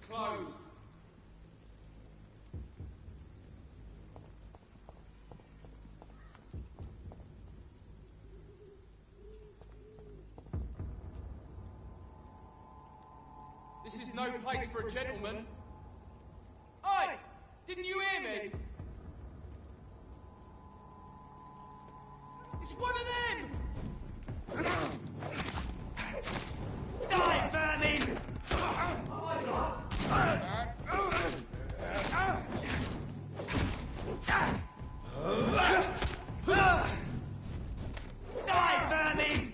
closed. This is no place for a gentleman. Oi! Didn't you hear me? It's one of them! Die, vermin! Die, vermin!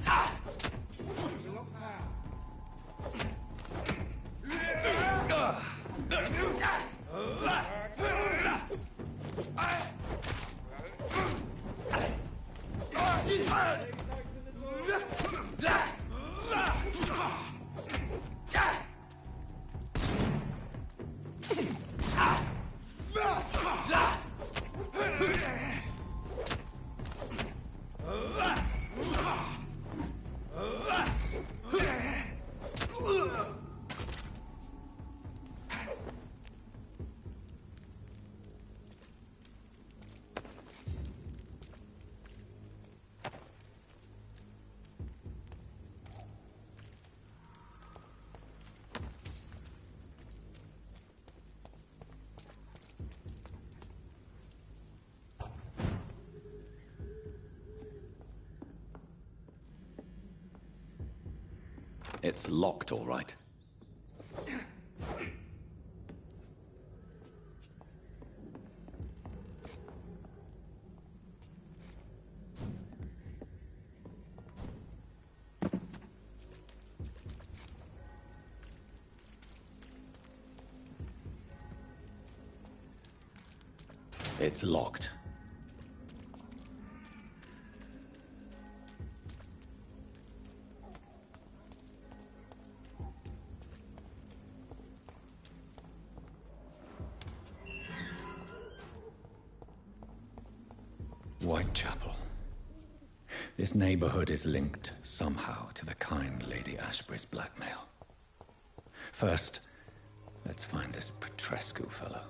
It's locked, all right. It's locked. Whitechapel. This neighborhood is linked somehow to the kind Lady Ashbury's blackmail. First, let's find this Petrescu fellow.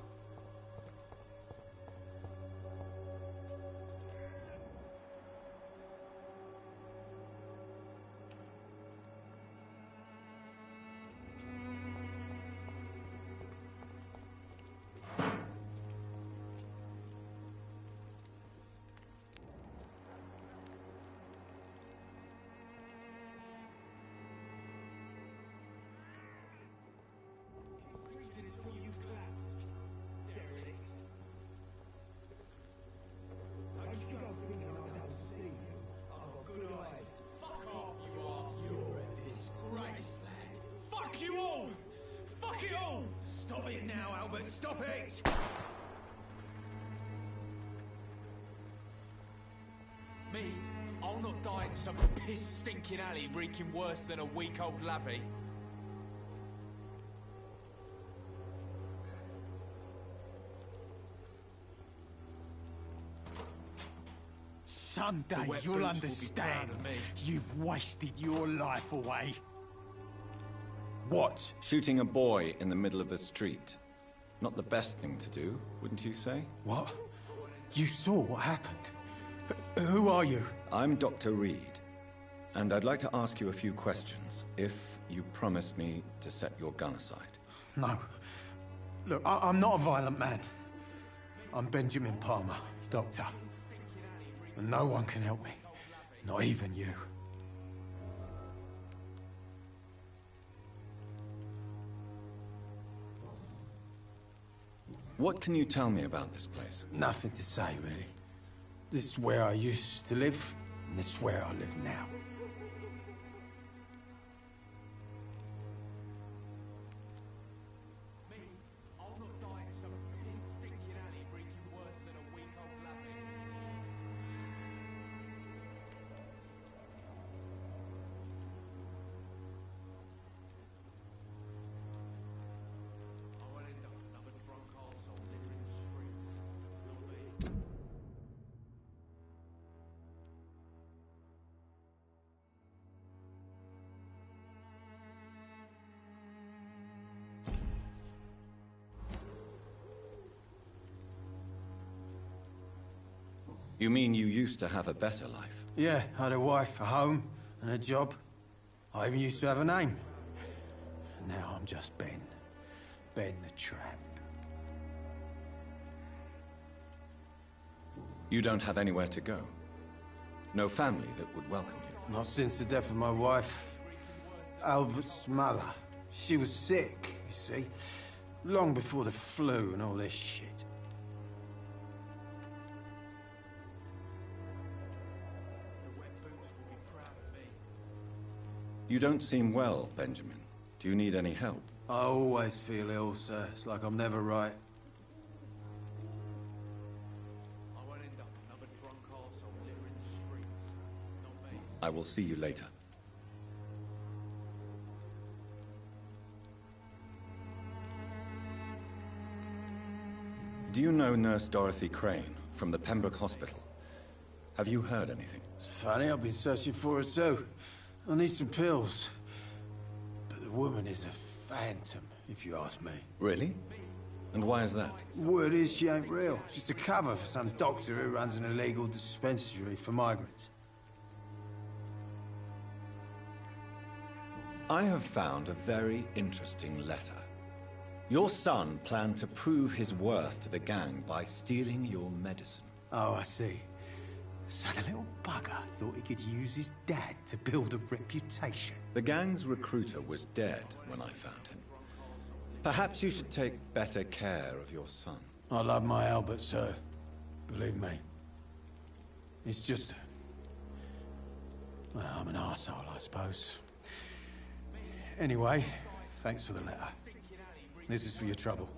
Stop it now, Albert! Stop it! Me? I'll not die in some piss-stinking alley reeking worse than a week-old lavvy. Someday you'll understand. You've wasted your life away. What? Shooting a boy in the middle of the street. Not the best thing to do, wouldn't you say? What? You saw what happened. Who are you? I'm Dr. Reed, and I'd like to ask you a few questions, if you promise me to set your gun aside. No. Look, I'm not a violent man. I'm Benjamin Palmer, doctor. And no one can help me. Not even you. What can you tell me about this place? Nothing to say, really. This is where I used to live, and this is where I live now. You mean you used to have a better life? Yeah, I had a wife, a home, and a job. I even used to have a name. Now I'm just Ben. Ben the Tramp. You don't have anywhere to go? No family that would welcome you? Not since the death of my wife, Albert's mother. She was sick, you see. Long before the flu and all this shit. You don't seem well, Benjamin. Do you need any help? I always feel ill, sir. It's like I'm never right. I won't end up another drunk arsehole littering the streets. Not me. I will see you later. Do you know Nurse Dorothy Crane from the Pembroke Hospital? Have you heard anything? It's funny, I've been searching for her too. I need some pills. But the woman is a phantom, if you ask me. Really? And why is that? Word is she ain't real. She's a cover for some doctor who runs an illegal dispensary for migrants. I have found a very interesting letter. Your son planned to prove his worth to the gang by stealing your medicine. Oh, I see. So the little bugger thought he could use his dad to build a reputation. The gang's recruiter was dead when I found him. Perhaps you should take better care of your son. I love my Albert, sir. Believe me. It's just... well, I'm an arsehole, I suppose. Anyway, thanks for the letter. This is for your trouble.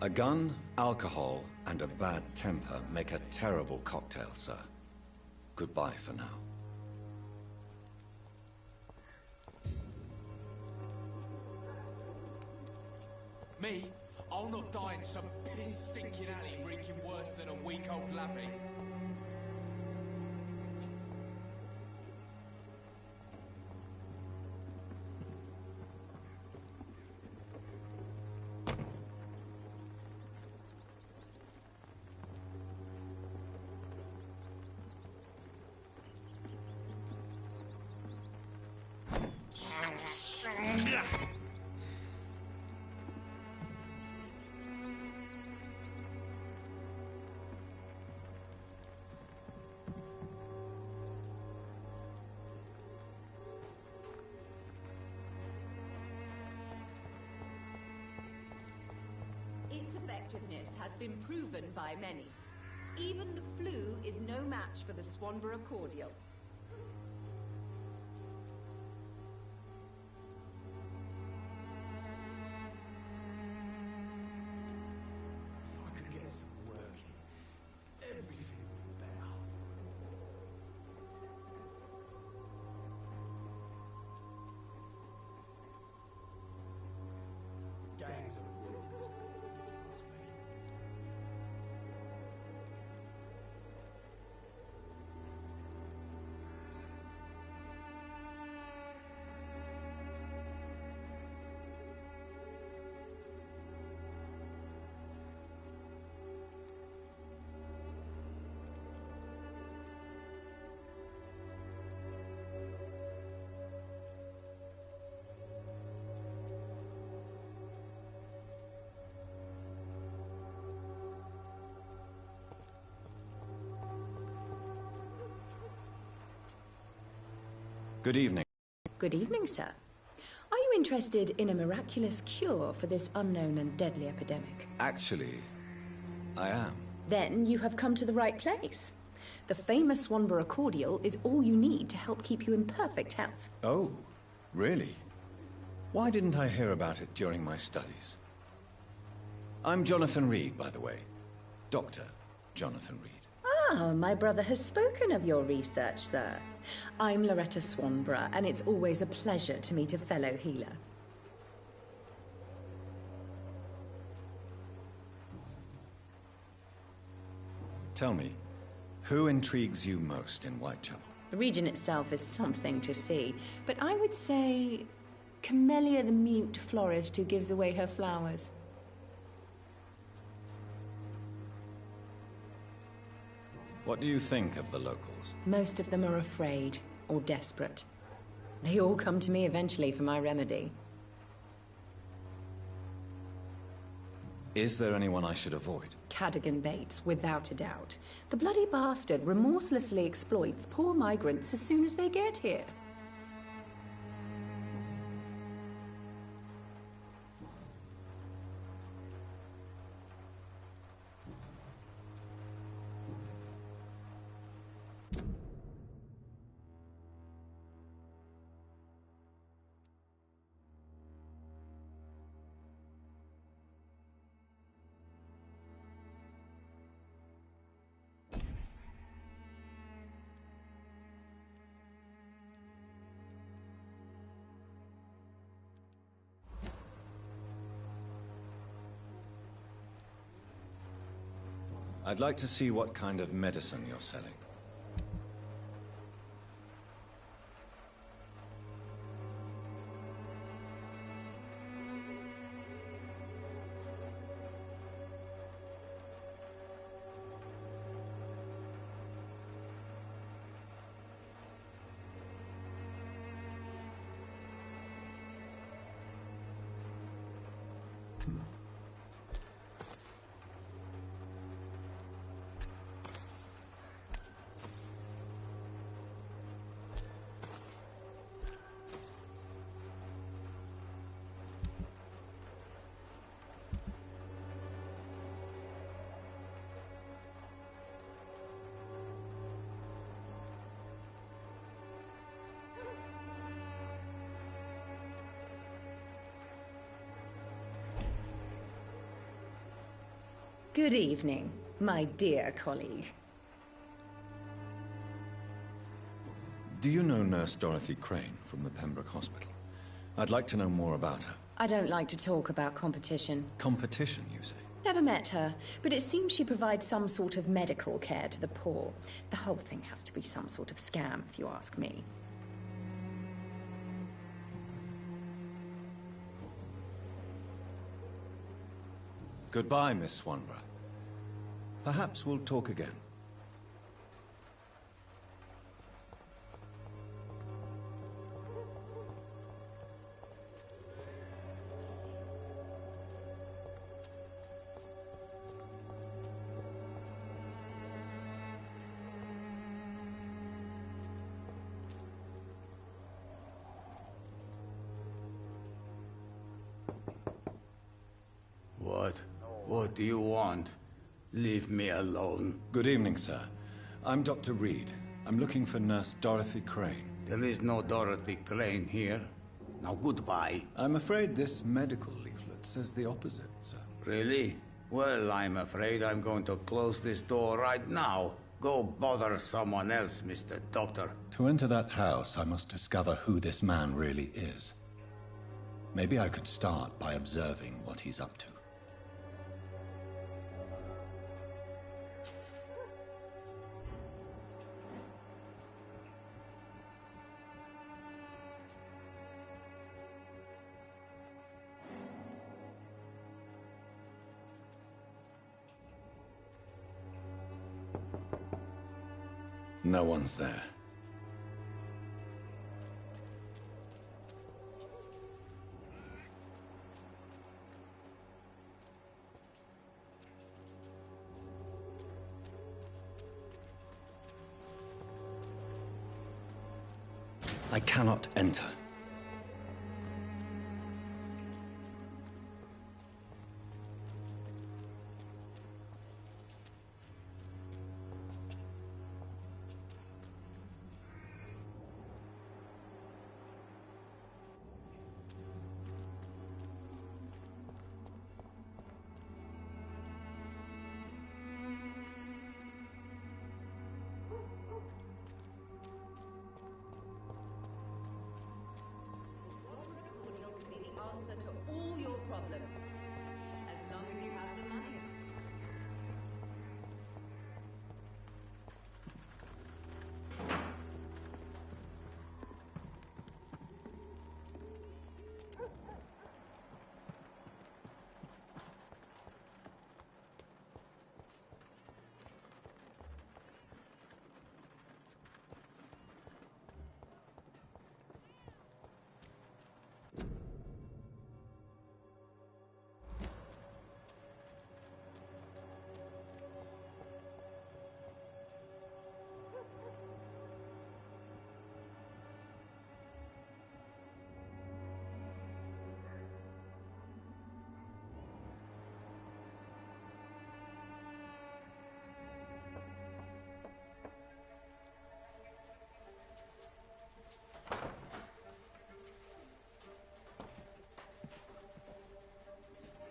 A gun, alcohol, and a bad temper make a terrible cocktail, sir. Goodbye for now. Me? I'll not die in some piss-stinking alley reeking worse than a week-old lavvy. Its effectiveness has been proven by many. Even the flu is no match for the Swanborough cordial. If I could get some working, everything would be better. Gangs are ruinous, if you ask me. Good evening. Good evening, sir. Are you interested in a miraculous cure for this unknown and deadly epidemic? Actually, I am. Then you have come to the right place. The famous Swanborough cordial is all you need to help keep you in perfect health. Oh, really? Why didn't I hear about it during my studies? I'm Jonathan Reed, by the way. Dr. Jonathan Reed. Ah, my brother has spoken of your research, sir. I'm Loretta Swanborough, and it's always a pleasure to meet a fellow healer. Tell me, who intrigues you most in Whitechapel? The region itself is something to see, but I would say Camellia the mute florist who gives away her flowers. What do you think of the locals? Most of them are afraid or desperate. They all come to me eventually for my remedy. Is there anyone I should avoid? Cadogan Bates, without a doubt. The bloody bastard remorselessly exploits poor migrants as soon as they get here. I'd like to see what kind of medicine you're selling. Good evening, my dear colleague. Do you know Nurse Dorothy Crane from the Pembroke Hospital? I'd like to know more about her. I don't like to talk about competition. Competition, you say? Never met her, but it seems she provides some sort of medical care to the poor. The whole thing has to be some sort of scam, if you ask me. Goodbye, Miss Swanborough. Perhaps we'll talk again. What do you want? Leave me alone. Good evening, sir. I'm Dr. Reed. I'm looking for Nurse Dorothy Crane. There is no Dorothy Crane here. Now goodbye. I'm afraid this medical leaflet says the opposite, sir. Really? Well, I'm afraid I'm going to close this door right now. Go bother someone else, Mr. Doctor. To enter that house, I must discover who this man really is. Maybe I could start by observing what he's up to. No one's there. I cannot enter. Answer to all your problems, as long as you have the money.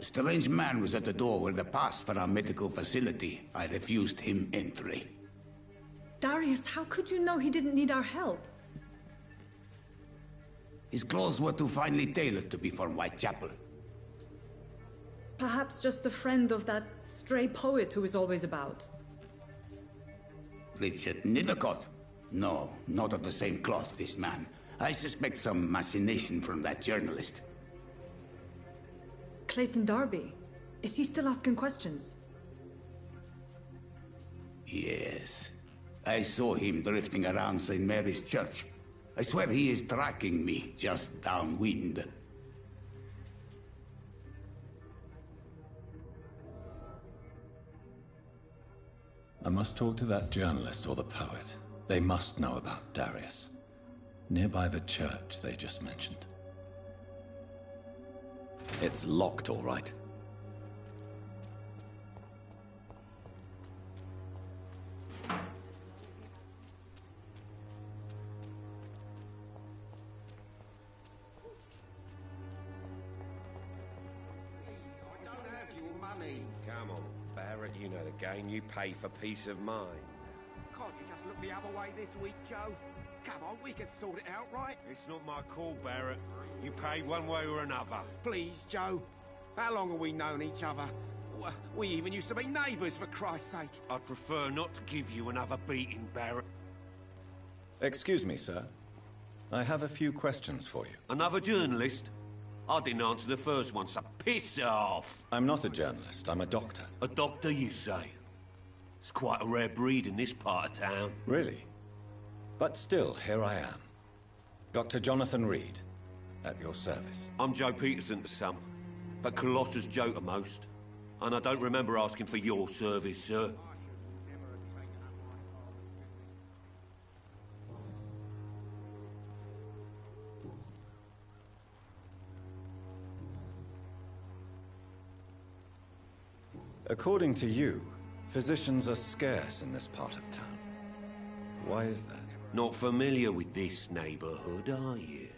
A strange man was at the door with a pass for our medical facility. I refused him entry. Darius, how could you know he didn't need our help? His clothes were too finely tailored to be for Whitechapel. Perhaps just a friend of that stray poet who is always about. Richard Nithercott? No, not of the same cloth, this man. I suspect some machination from that journalist. Clayton Darby. Is he still asking questions? Yes. I saw him drifting around St. Mary's Church. I swear he is tracking me, just downwind. I must talk to that journalist or the poet. They must know about Darius. Nearby the church they just mentioned. It's locked, all right. Come on, Barrett, you know the game. You pay for peace of mind. Can't you just look the other way this week, Joe? Come on, we can sort it out, right? It's not my call, Barrett. You pay one way or another. Please, Joe. How long have we known each other? We even used to be neighbours, for Christ's sake. I'd prefer not to give you another beating, Barrett. Excuse me, sir. I have a few questions for you. Another journalist? I didn't answer the first one, so piss off! I'm not a journalist, I'm a doctor. A doctor, you say? It's quite a rare breed in this part of town. Really? But still, here I am. Dr. Jonathan Reed, at your service. I'm Joe Peterson to some, but Colossus Joe to most. And I don't remember asking for your service, sir. According to you, physicians are scarce in this part of town. Why is that? Not familiar with this neighborhood, are you?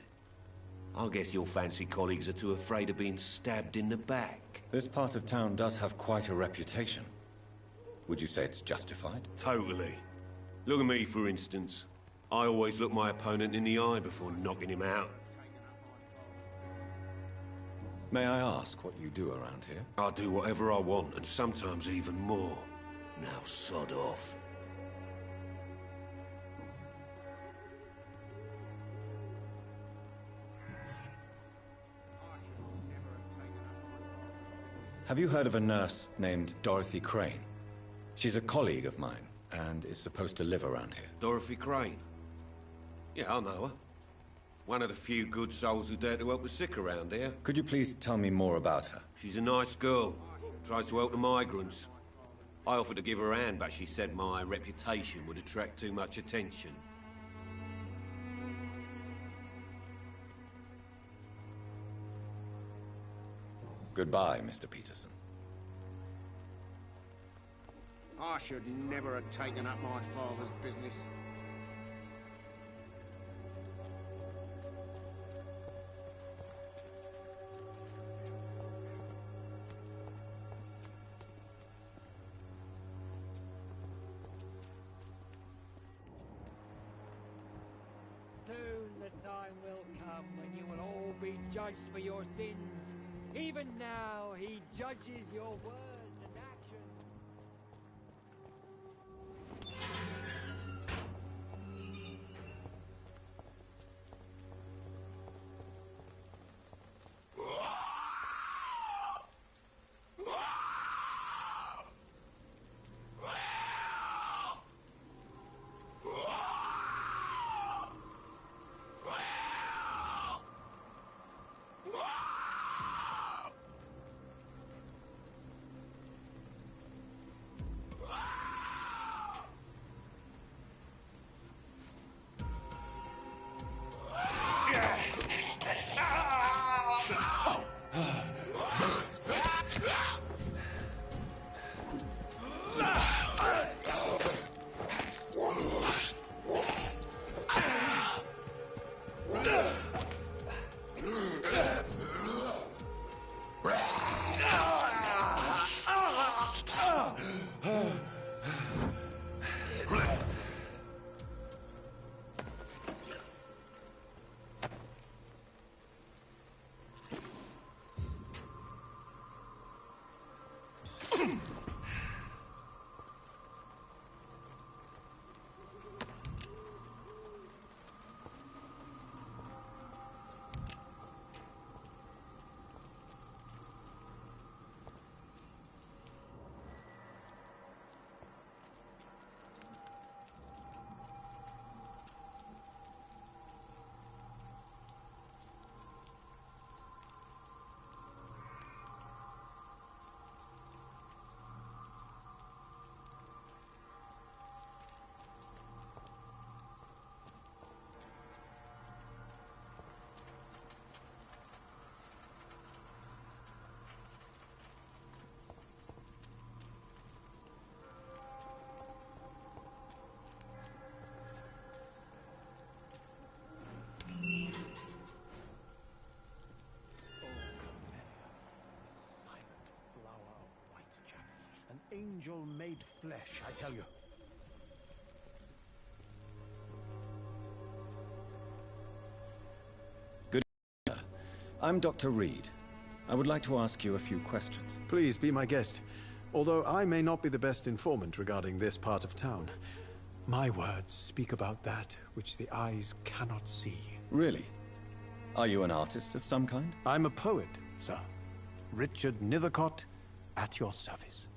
I guess your fancy colleagues are too afraid of being stabbed in the back. This part of town does have quite a reputation. Would you say it's justified? Totally. Look at me, for instance. I always look my opponent in the eye before knocking him out. May I ask what you do around here? I do whatever I want, and sometimes even more. Now sod off. Have you heard of a nurse named Dorothy Crane? She's a colleague of mine, and is supposed to live around here. Dorothy Crane? Yeah, I know her. One of the few good souls who dare to help the sick around here. Could you please tell me more about her? She's a nice girl. Tries to help the migrants. I offered to give her a hand, but she said my reputation would attract too much attention. Goodbye, Mr. Peterson. I should never have taken up my father's business. Soon the time will come when you will all be judged for your sins. Even now, he judges your words and actions. angel made flesh, I tell you. Good evening, sir. I'm Dr. Reed. I would like to ask you a few questions. Please be my guest. Although I may not be the best informant regarding this part of town, my words speak about that which the eyes cannot see. Really? Are you an artist of some kind? I'm a poet, sir. Richard Nethercott, at your service.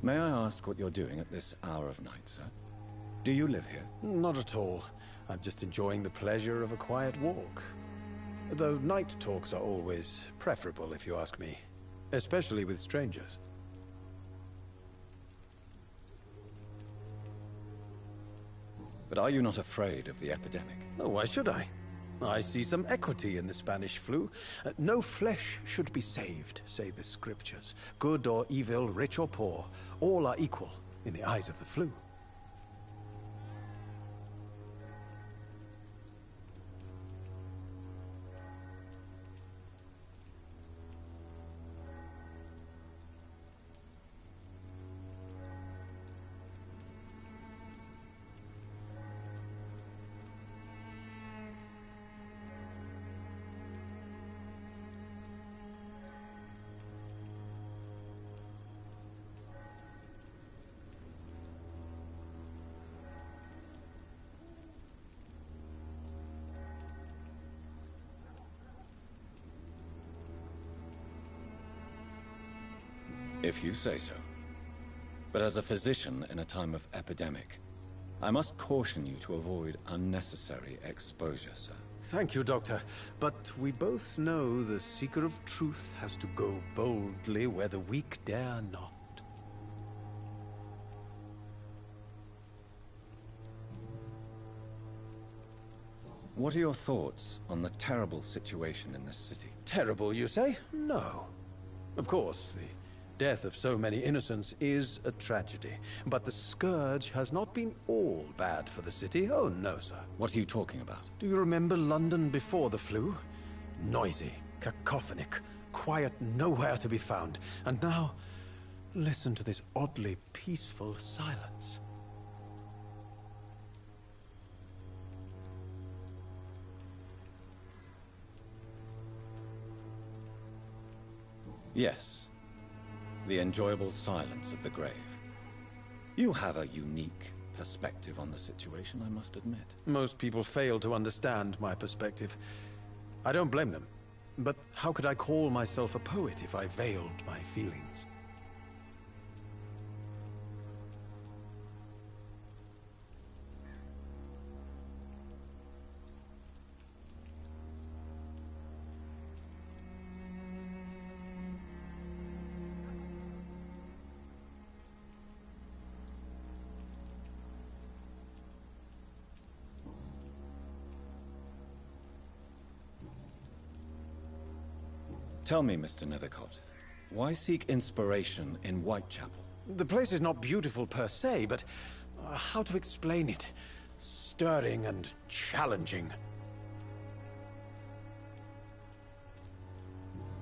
May I ask what you're doing at this hour of night, sir? Do you live here? Not at all. I'm just enjoying the pleasure of a quiet walk. Though night talks are always preferable, if you ask me. Especially with strangers. But are you not afraid of the epidemic? Oh, why should I? I see some equity in the Spanish flu. No flesh should be saved, say the scriptures. Good or evil, rich or poor, all are equal in the eyes of the flu. If you say so. But as a physician in a time of epidemic, I must caution you to avoid unnecessary exposure, sir. Thank you, Doctor. But we both know the seeker of truth has to go boldly where the weak dare not. What are your thoughts on the terrible situation in this city? Terrible, you say? No. Of course, the death of so many innocents is a tragedy. But the scourge has not been all bad for the city. Oh, no, sir. What are you talking about? Do you remember London before the flu? Noisy, cacophonic, quiet nowhere to be found. And now, listen to this oddly peaceful silence. Yes. The enjoyable silence of the grave. You have a unique perspective on the situation, I must admit. Most people fail to understand my perspective. I don't blame them. But how could I call myself a poet if I veiled my feelings? Tell me, Mr. Nethercott, why seek inspiration in Whitechapel? The place is not beautiful per se, but how to explain it? Stirring and challenging.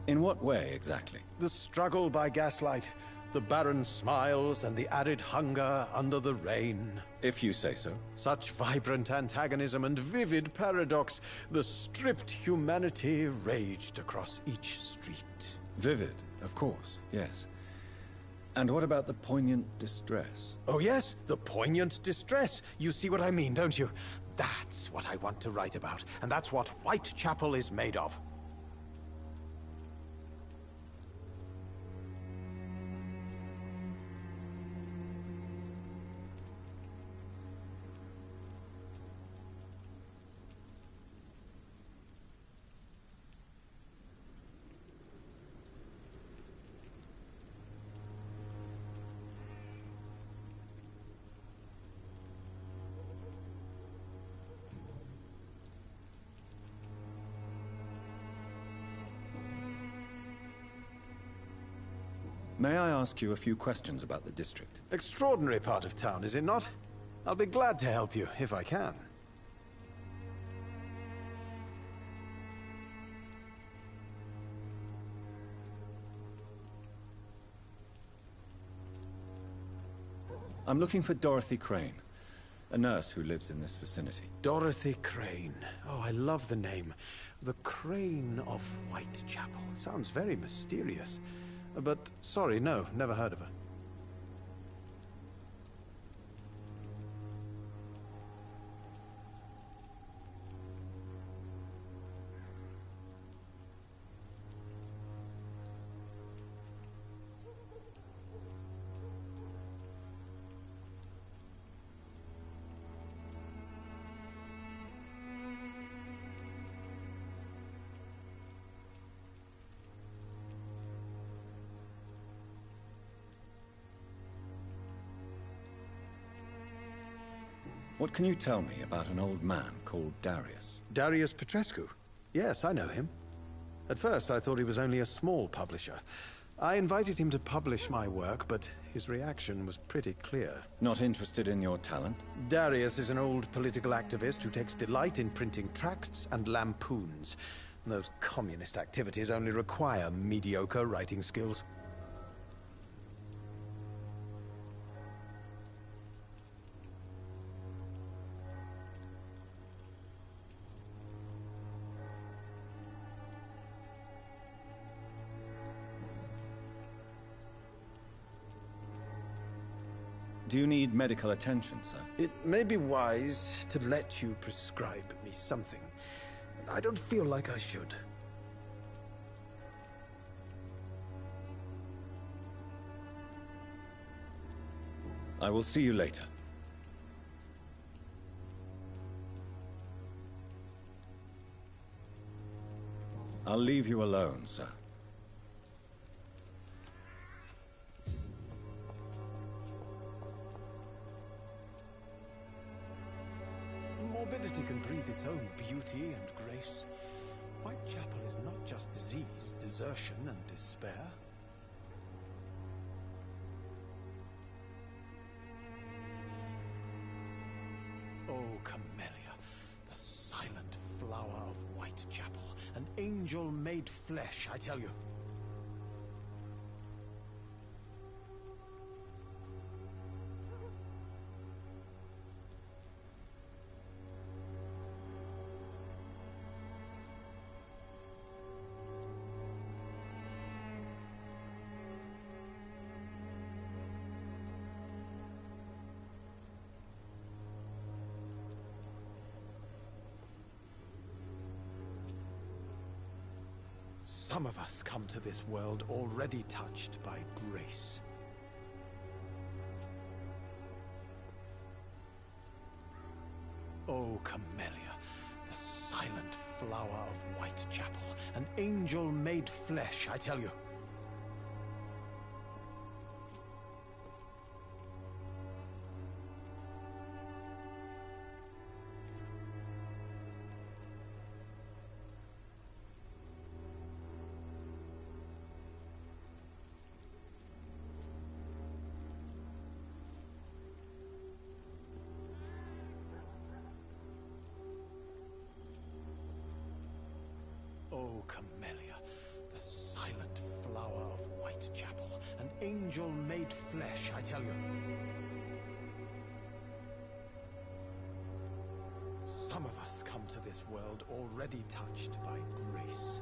In what way, exactly? The struggle by gaslight, the barren smiles and the arid hunger under the rain. If you say so. Such vibrant antagonism and vivid paradox. The stripped humanity raged across each street. Vivid, of course, yes. And what about the poignant distress? Oh yes, the poignant distress. You see what I mean, don't you? That's what I want to write about, and that's what Whitechapel is made of. May I ask you a few questions about the district? Extraordinary part of town, is it not? I'll be glad to help you, if I can. I'm looking for Dorothy Crane, a nurse who lives in this vicinity. Dorothy Crane. Oh, I love the name. The Crane of Whitechapel. Sounds very mysterious. But, sorry, no, never heard of her. What can you tell me about an old man called Darius? Darius Petrescu? Yes, I know him. At first, I thought he was only a small publisher. I invited him to publish my work, but his reaction was pretty clear. Not interested in your talent? Darius is an old political activist who takes delight in printing tracts and lampoons. Those communist activities only require mediocre writing skills. Do you need medical attention, sir? It may be wise to let you prescribe me something. I don't feel like I should. I will see you later. I'll leave you alone, sir. Morbidity can breathe its own beauty and grace. Whitechapel is not just disease, desertion, and despair. Oh, Camellia, the silent flower of Whitechapel, an angel made flesh, I tell you. Some of us come to this world already touched by grace. Oh, Camellia, the silent flower of Whitechapel, an angel made flesh, I tell you. Oh, Camellia, the silent flower of Whitechapel, an angel made flesh, I tell you. Some of us come to this world already touched by grace.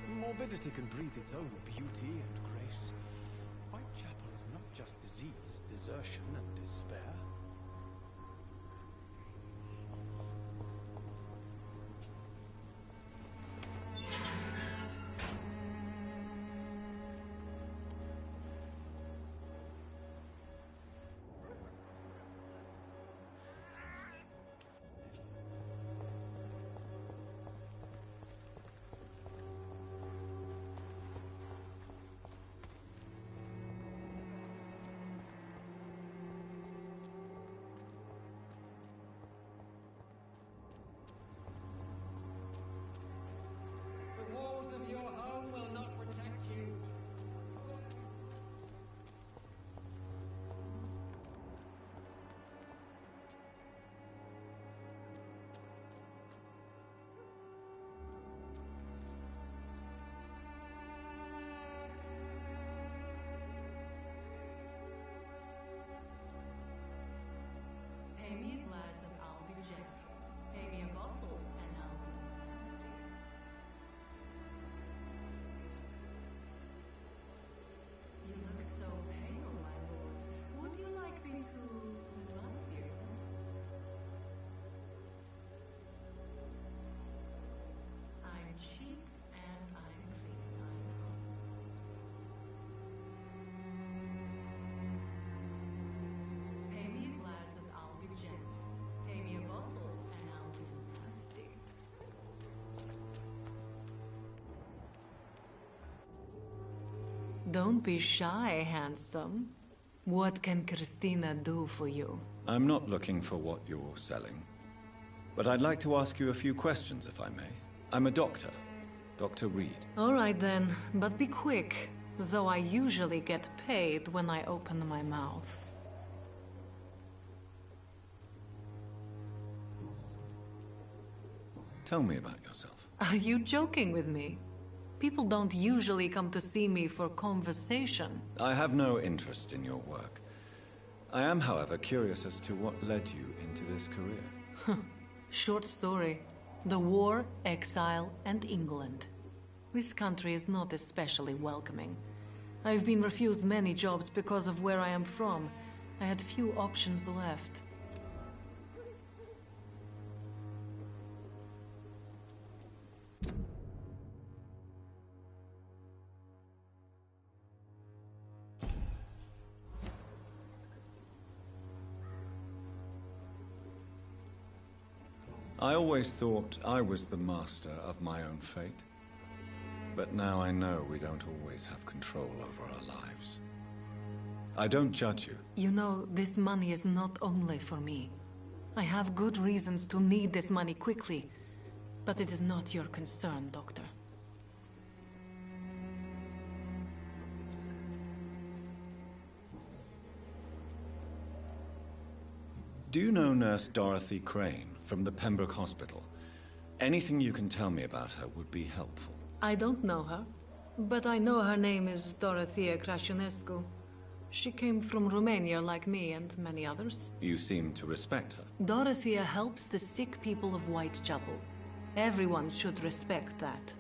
Morbidity can breathe its own beauty and grace. Whitechapel is not just disease, desertion, and despair. Don't be shy, handsome. What can Christina do for you? I'm not looking for what you're selling. But I'd like to ask you a few questions, if I may. I'm a doctor. Dr. Reed. All right then, but be quick. Though I usually get paid when I open my mouth. Tell me about yourself. Are you joking with me? People don't usually come to see me for conversation. I have no interest in your work. I am, however, curious as to what led you into this career. Short story. The war, exile, and England. This country is not especially welcoming. I've been refused many jobs because of where I am from. I had few options left. I always thought I was the master of my own fate. But now I know we don't always have control over our lives. I don't judge you. You know, this money is not only for me. I have good reasons to need this money quickly, but it is not your concern, Doctor. Do you know Nurse Dorothy Crane from the Pembroke Hospital? Anything you can tell me about her would be helpful. I don't know her, but I know her name is Dorothea Crăciunescu. She came from Romania like me and many others. You seem to respect her. Dorothea helps the sick people of Whitechapel. Everyone should respect that.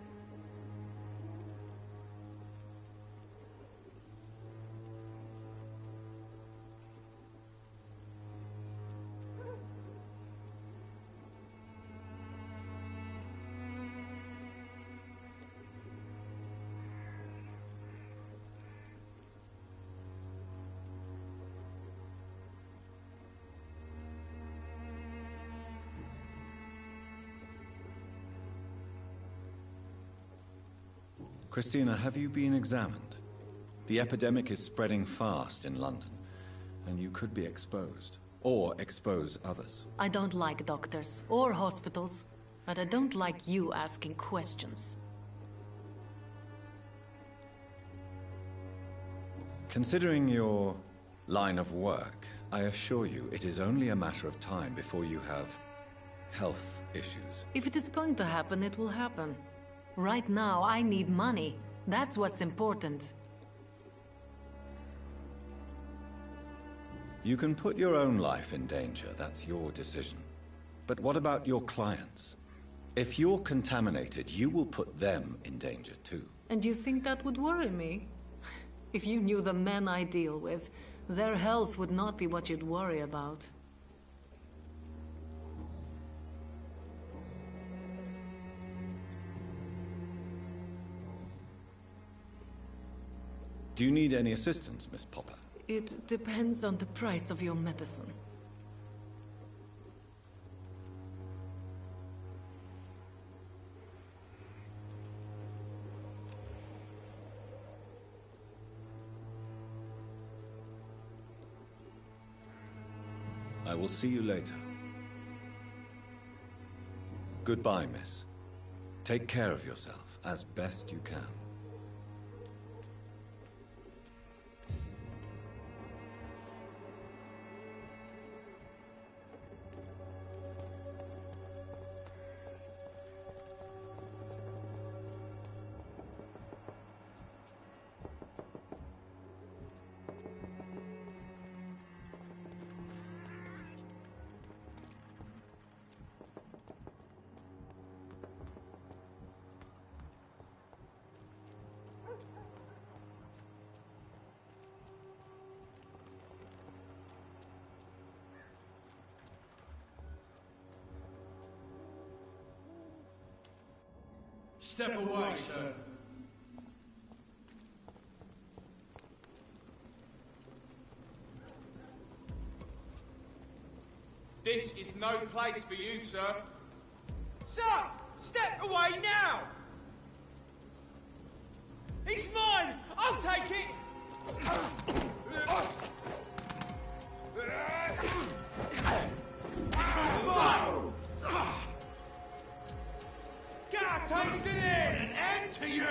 Christina, have you been examined? The epidemic is spreading fast in London, and you could be exposed, or expose others. I don't like doctors or hospitals, but I don't like you asking questions. Considering your line of work, I assure you it is only a matter of time before you have health issues. If it is going to happen, it will happen. Right now, I need money. That's what's important. You can put your own life in danger, that's your decision. But what about your clients? If you're contaminated, you will put them in danger too. And you think that would worry me? If you knew the men I deal with, their health would not be what you'd worry about. Do you need any assistance, Miss Popper? It depends on the price of your medicine. I will see you later. Goodbye, miss. Take care of yourself as best you can. Step away, sir. This is no place for you, sir. Sir! Step away now! He's mine! I'll take it! Get a taste of this! An end to you!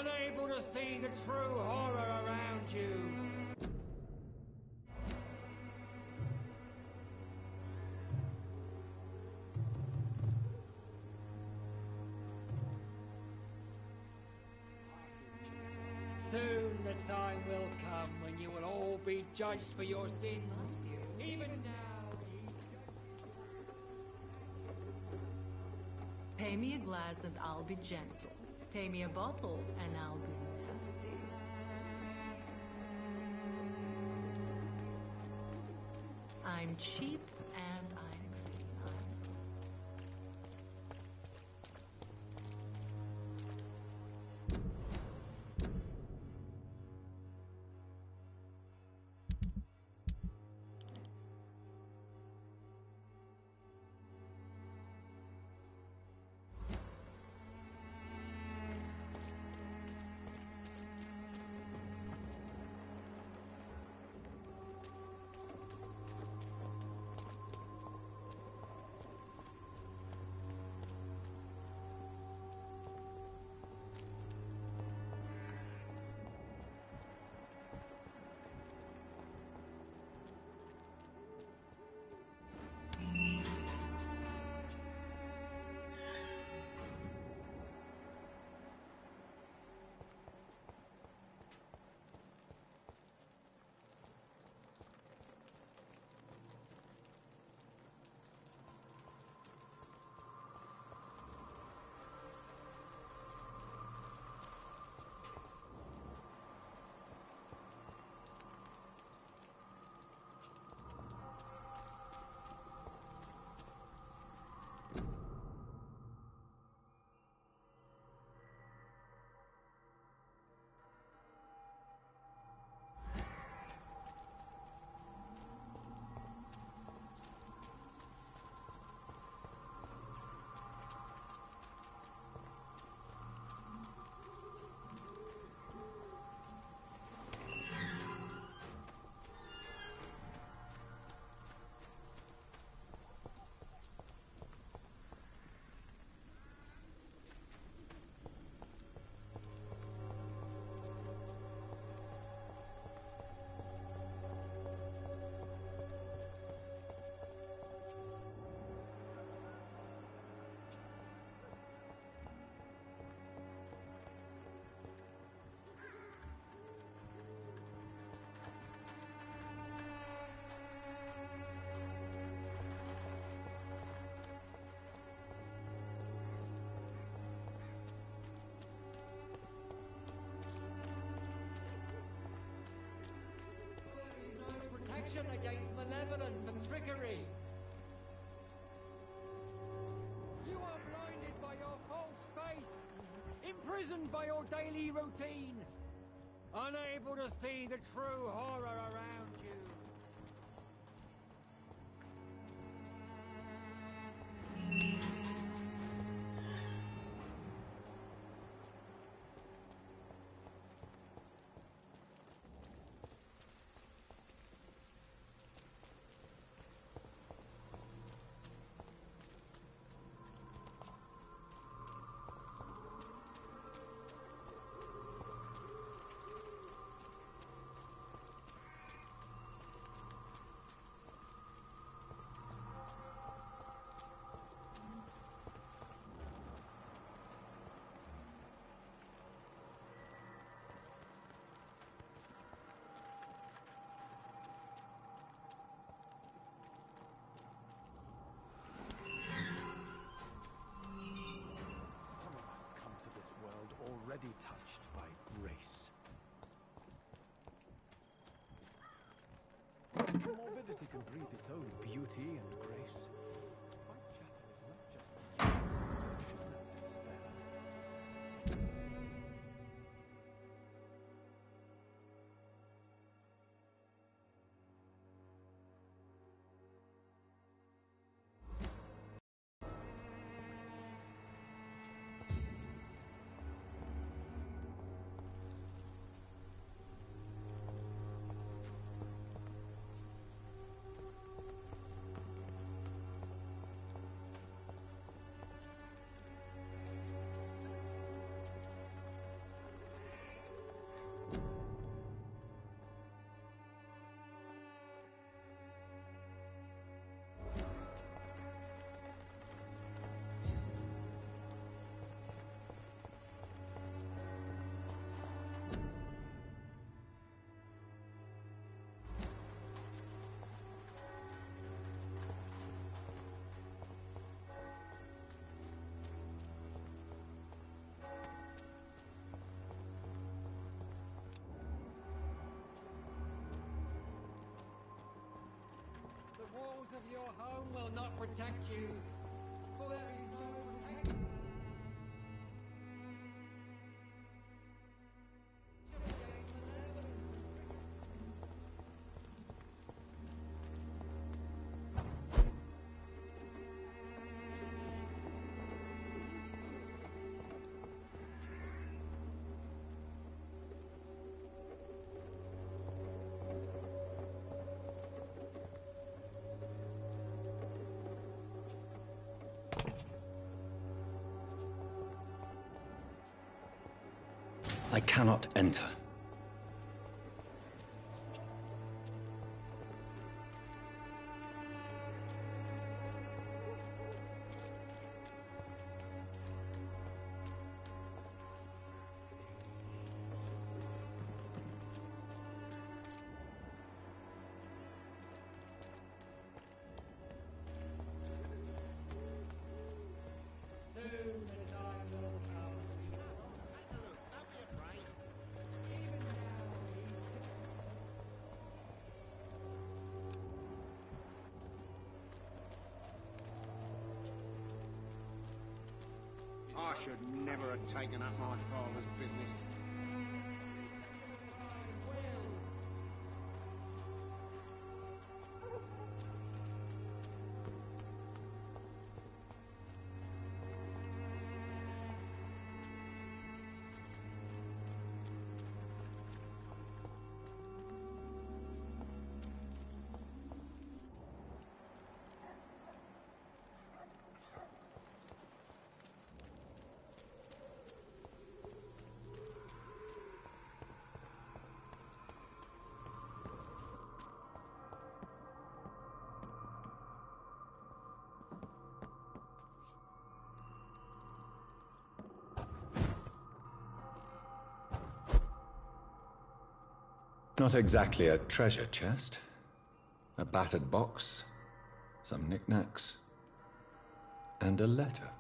unable to see the true horror around you. Soon the time will come when you will all be judged for your sins. Even now, Pay me a glass and I'll be gentle. Pay me a bottle and I'll be nasty. I'm cheap and I'm clean. protection against malevolence and trickery. You are blinded by your false faith, imprisoned by your daily routine, unable to see the true horror around you. Already touched by grace. Morbidity can breathe its own beauty and grace. Whitechapel is not just a destruction and despair. of your home will not protect you. For there is no protection. I cannot enter. I should never have taken up my father's business. Not exactly a treasure chest. A battered box, some knickknacks, and a letter.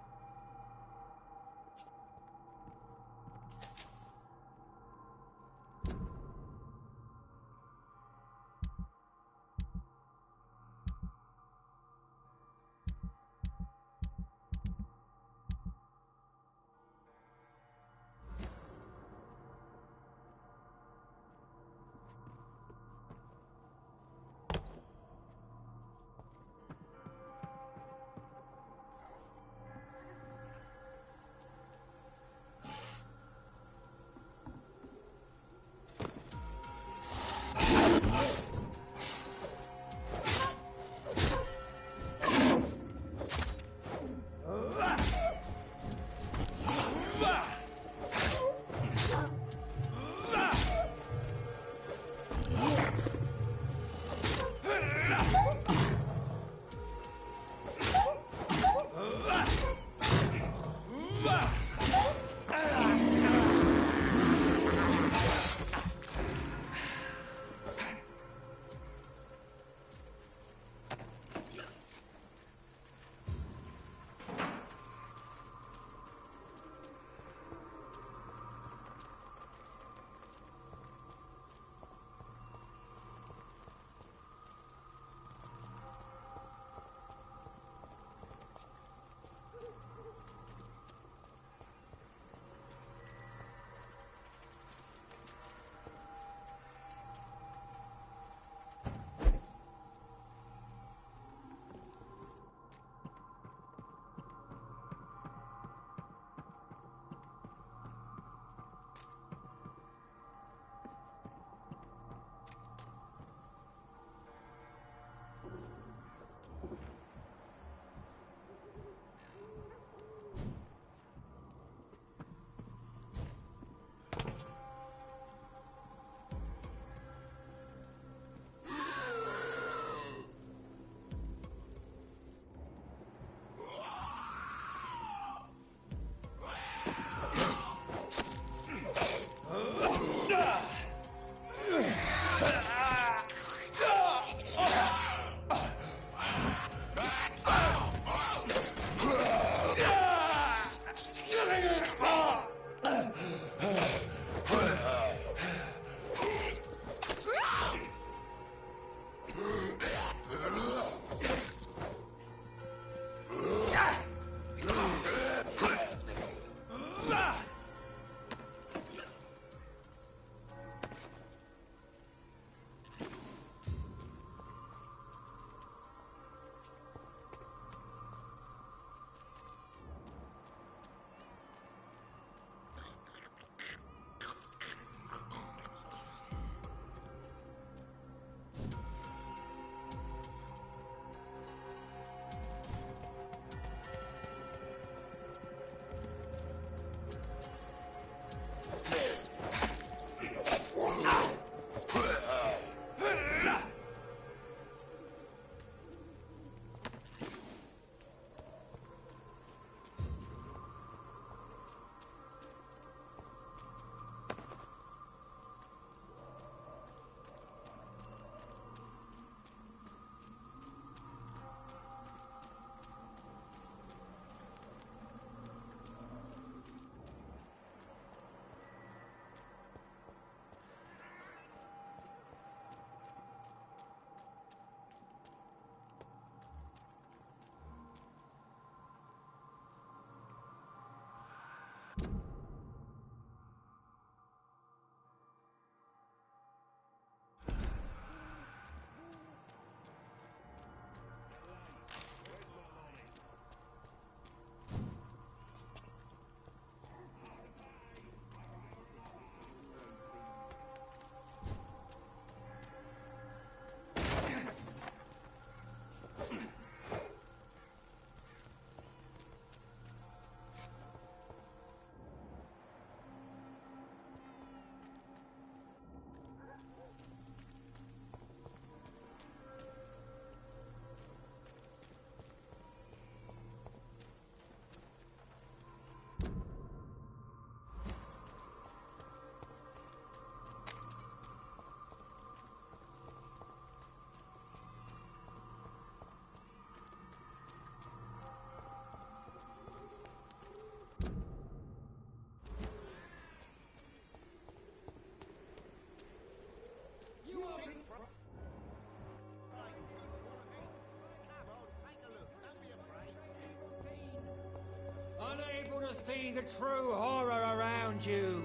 want to see the true horror around you.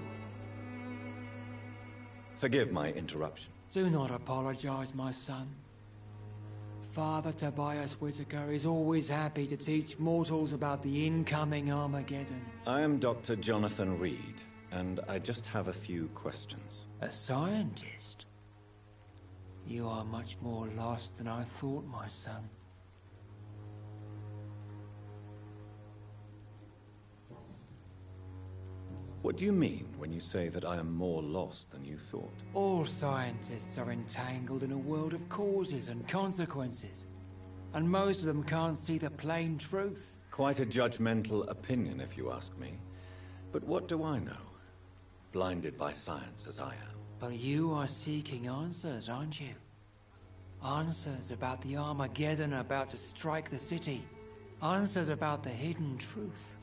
Forgive my interruption. Do not apologize, my son. Father Tobias Whitaker is always happy to teach mortals about the incoming Armageddon. I am Dr. Jonathan Reed, and I just have a few questions. A scientist? You are much more lost than I thought, my son. What do you mean when you say that I am more lost than you thought? All scientists are entangled in a world of causes and consequences, and most of them can't see the plain truth. Quite a judgmental opinion, if you ask me. But what do I know? Blinded by science as I am. But you are seeking answers, aren't you? Answers about the Armageddon about to strike the city. Answers about the hidden truth.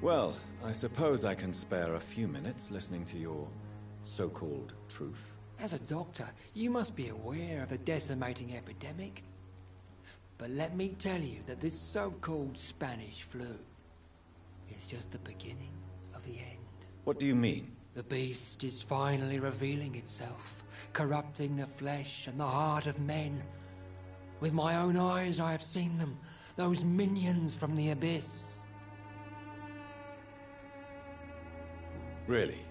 Well, I suppose I can spare a few minutes listening to your so-called truth. As a doctor, you must be aware of the decimating epidemic. But let me tell you that this so-called Spanish flu is just the beginning of the end. What do you mean? The beast is finally revealing itself, corrupting the flesh and the heart of men. With my own eyes I have seen them, those minions from the abyss. Really?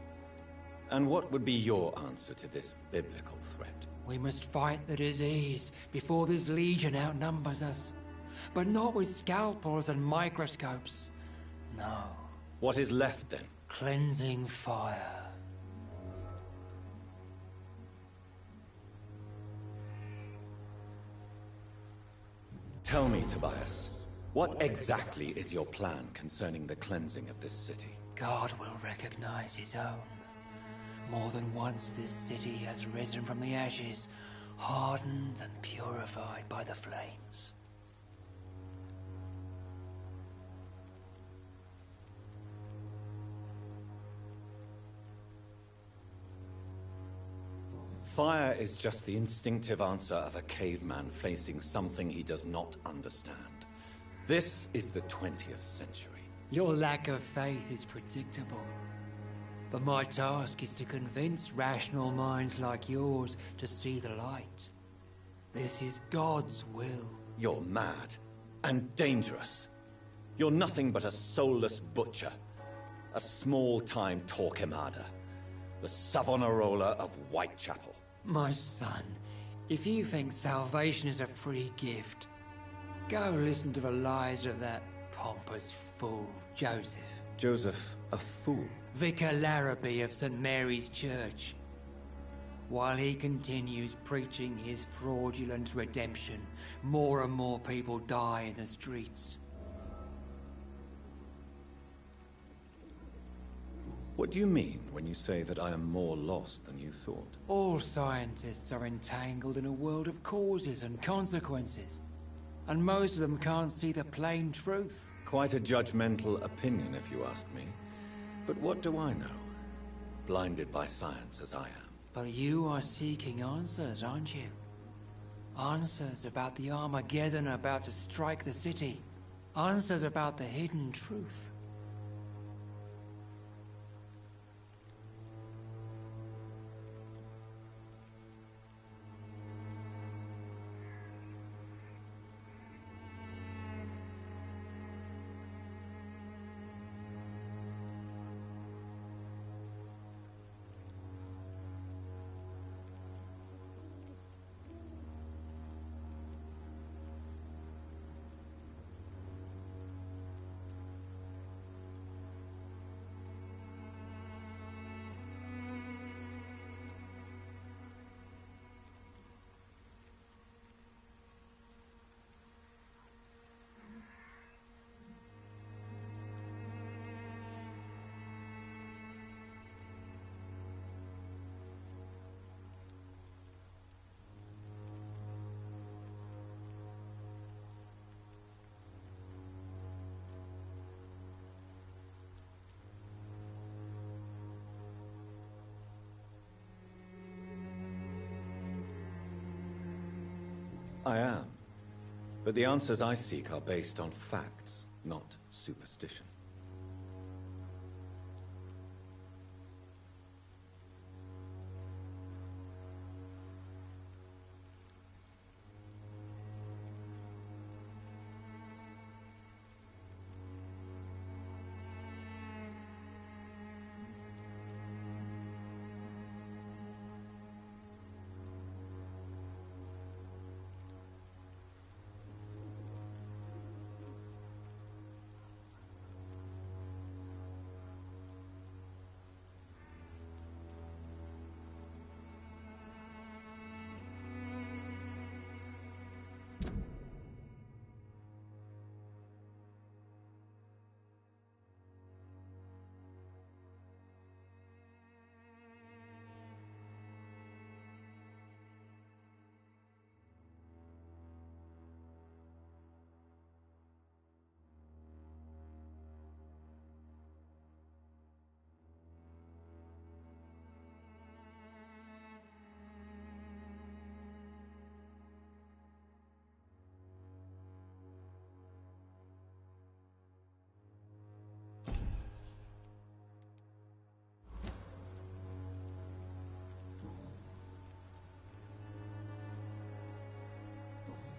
And what would be your answer to this biblical threat? We must fight the disease before this legion outnumbers us. But not with scalpels and microscopes. No. What is left then? Cleansing fire. Tell me, Tobias, what exactly is your plan concerning the cleansing of this city? God will recognize his own. More than once this city has risen from the ashes, hardened and purified by the flames. Fire is just the instinctive answer of a caveman facing something he does not understand. This is the 20th century. Your lack of faith is predictable. But my task is to convince rational minds like yours to see the light. This is God's will. You're mad and dangerous. You're nothing but a soulless butcher. A small-time Torquemada. The Savonarola of Whitechapel. My son, if you think salvation is a free gift, go listen to the lies of that pompous fool, Joseph. Joseph, a fool? Vicar Larrabee of St. Mary's Church. While he continues preaching his fraudulent redemption, more and more people die in the streets. What do you mean when you say that I am more lost than you thought? All scientists are entangled in a world of causes and consequences, and most of them can't see the plain truth. Quite a judgmental opinion, if you ask me. But what do I know? Blinded by science as I am. But you are seeking answers, aren't you? Answers about the Armageddon about to strike the city. Answers about the hidden truth. I am. But the answers I seek are based on facts. not superstition.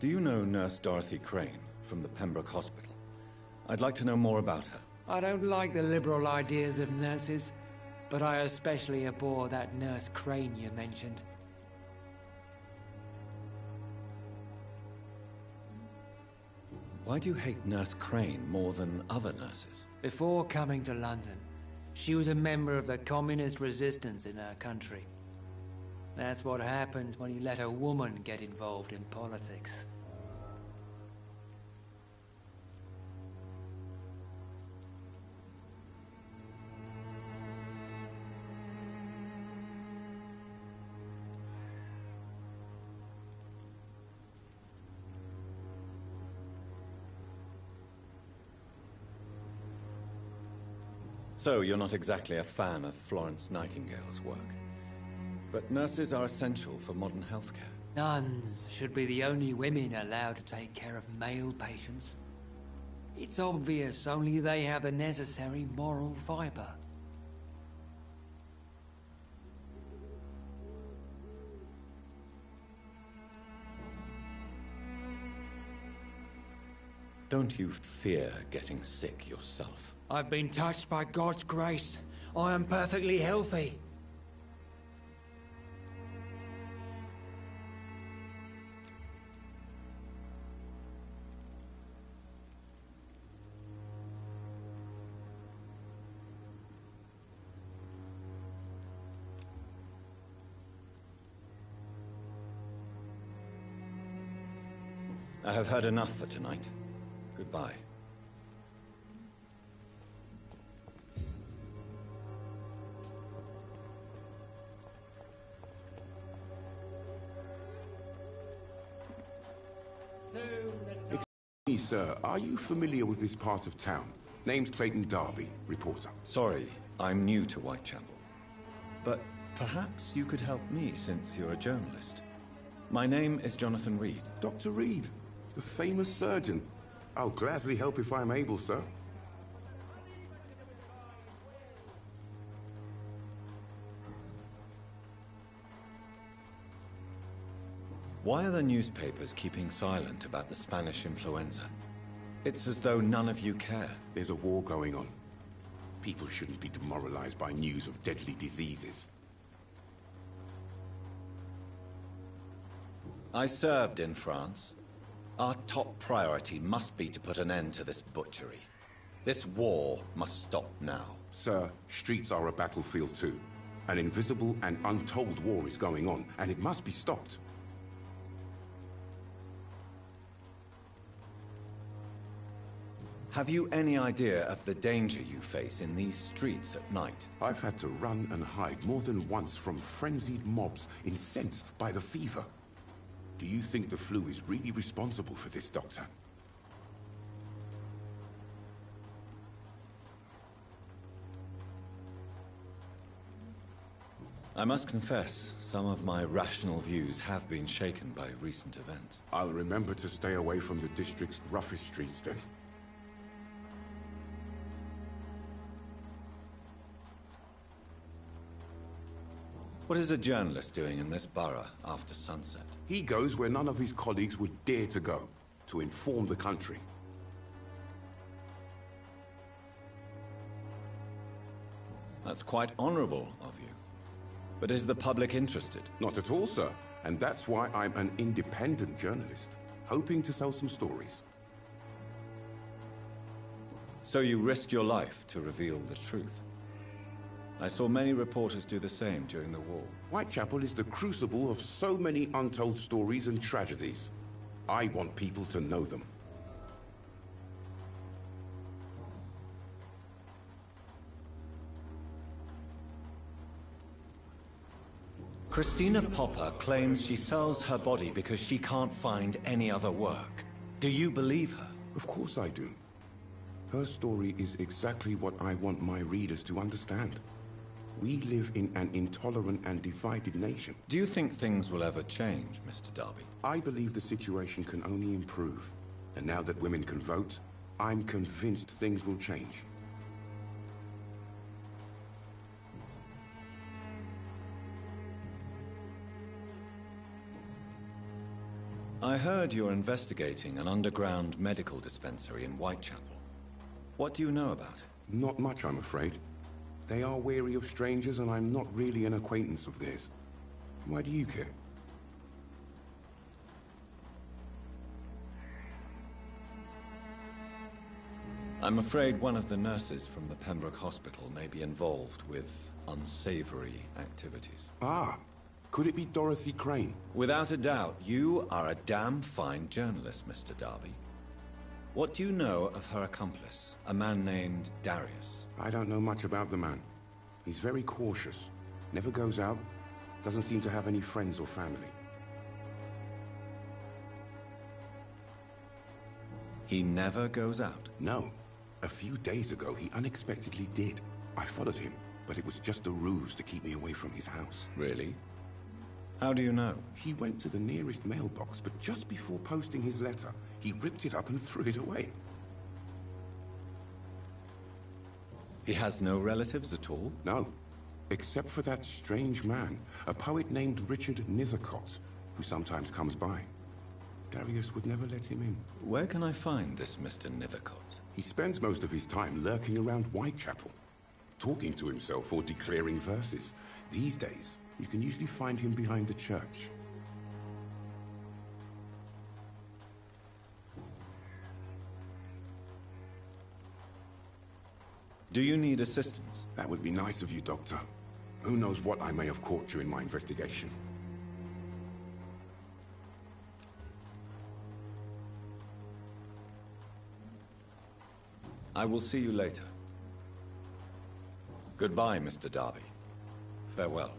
Do you know Nurse Dorothy Crane from the Pembroke Hospital? I'd like to know more about her. I don't like the liberal ideas of nurses, but I especially abhor that Nurse Crane you mentioned. Why do you hate Nurse Crane more than other nurses? Before coming to London, she was a member of the communist resistance in her country. That's what happens when you let a woman get involved in politics. So, you're not exactly a fan of Florence Nightingale's work. But nurses are essential for modern healthcare. Nuns should be the only women allowed to take care of male patients. It's obvious only they have the necessary moral fiber. Don't you fear getting sick yourself? I've been touched by God's grace. I am perfectly healthy. I have heard enough for tonight. Goodbye. Excuse me, sir. Are you familiar with this part of town? Name's Clayton Darby, reporter. Sorry, I'm new to Whitechapel. But perhaps you could help me since you're a journalist. My name is Jonathan Reed. Dr. Reed, the famous surgeon. I'll gladly help if I'm able, sir. Why are the newspapers keeping silent about the Spanish influenza? It's as though none of you care. There's a war going on. People shouldn't be demoralized by news of deadly diseases. I served in France. Our top priority must be to put an end to this butchery. This war must stop now. Sir, streets are a battlefield too. An invisible and untold war is going on, and it must be stopped. Have you any idea of the danger you face in these streets at night? I've had to run and hide more than once from frenzied mobs incensed by the fever. Do you think the flu is really responsible for this, Doctor? I must confess, some of my rational views have been shaken by recent events. I'll remember to stay away from the district's roughest streets then. What is a journalist doing in this borough after sunset? He goes where none of his colleagues would dare to go, to inform the country. That's quite honorable of you. But is the public interested? Not at all, sir. And that's why I'm an independent journalist, hoping to sell some stories. So you risk your life to reveal the truth. I saw many reporters do the same during the war. Whitechapel is the crucible of so many untold stories and tragedies. I want people to know them. Christina Popper claims she sells her body because she can't find any other work. Do you believe her? Of course I do. Her story is exactly what I want my readers to understand. We live in an intolerant and divided nation. Do you think things will ever change, Mr. Darby? I believe the situation can only improve. And now that women can vote, I'm convinced things will change. I heard you're investigating an underground medical dispensary in Whitechapel. What do you know about it? Not much, I'm afraid. They are wary of strangers, and I'm not really an acquaintance of theirs. Why do you care? I'm afraid one of the nurses from the Pembroke Hospital may be involved with unsavory activities. Ah, could it be Dorothy Crane? Without a doubt, you are a damn fine journalist, Mr. Darby. What do you know of her accomplice, a man named Darius? I don't know much about the man. He's very cautious, never goes out, doesn't seem to have any friends or family. He never goes out? No. A few days ago, he unexpectedly did. I followed him, but it was just a ruse to keep me away from his house. Really? How do you know? He went to the nearest mailbox, but just before posting his letter, he ripped it up and threw it away. He has no relatives at all? No. Except for that strange man, a poet named Richard Nithercott, who sometimes comes by. Darius would never let him in. Where can I find this Mr. Nithercott? He spends most of his time lurking around Whitechapel, talking to himself or declaring verses. These days, you can usually find him behind the church. Do you need assistance? That would be nice of you, Doctor. Who knows what I may have caught during my investigation. I will see you later. Goodbye, Mr. Darby. Farewell.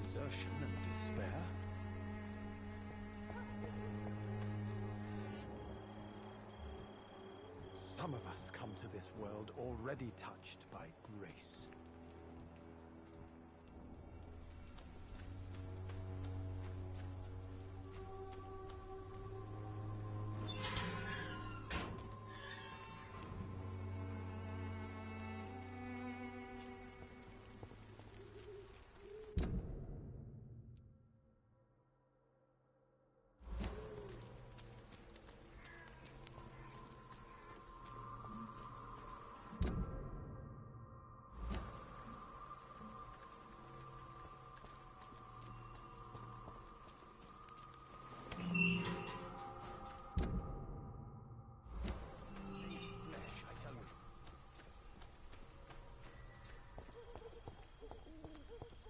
Desertion and despair. Some of us come to this world already touched by grace.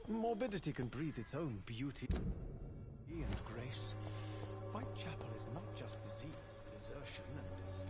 Morbidity can breathe its own beauty and grace. Whitechapel is not just disease, desertion, and despair.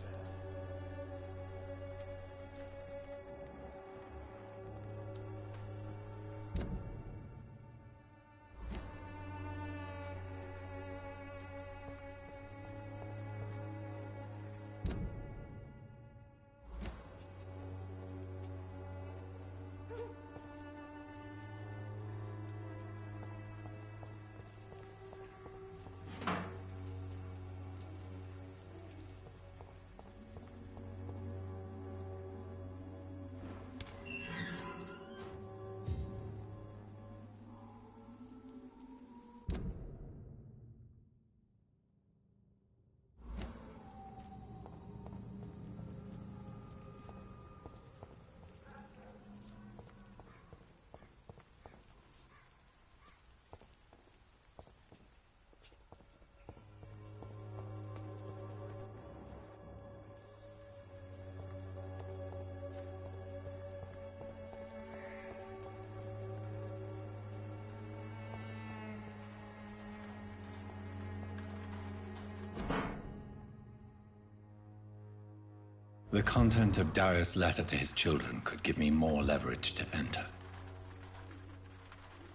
The content of Darius' letter to his children could give me more leverage to enter.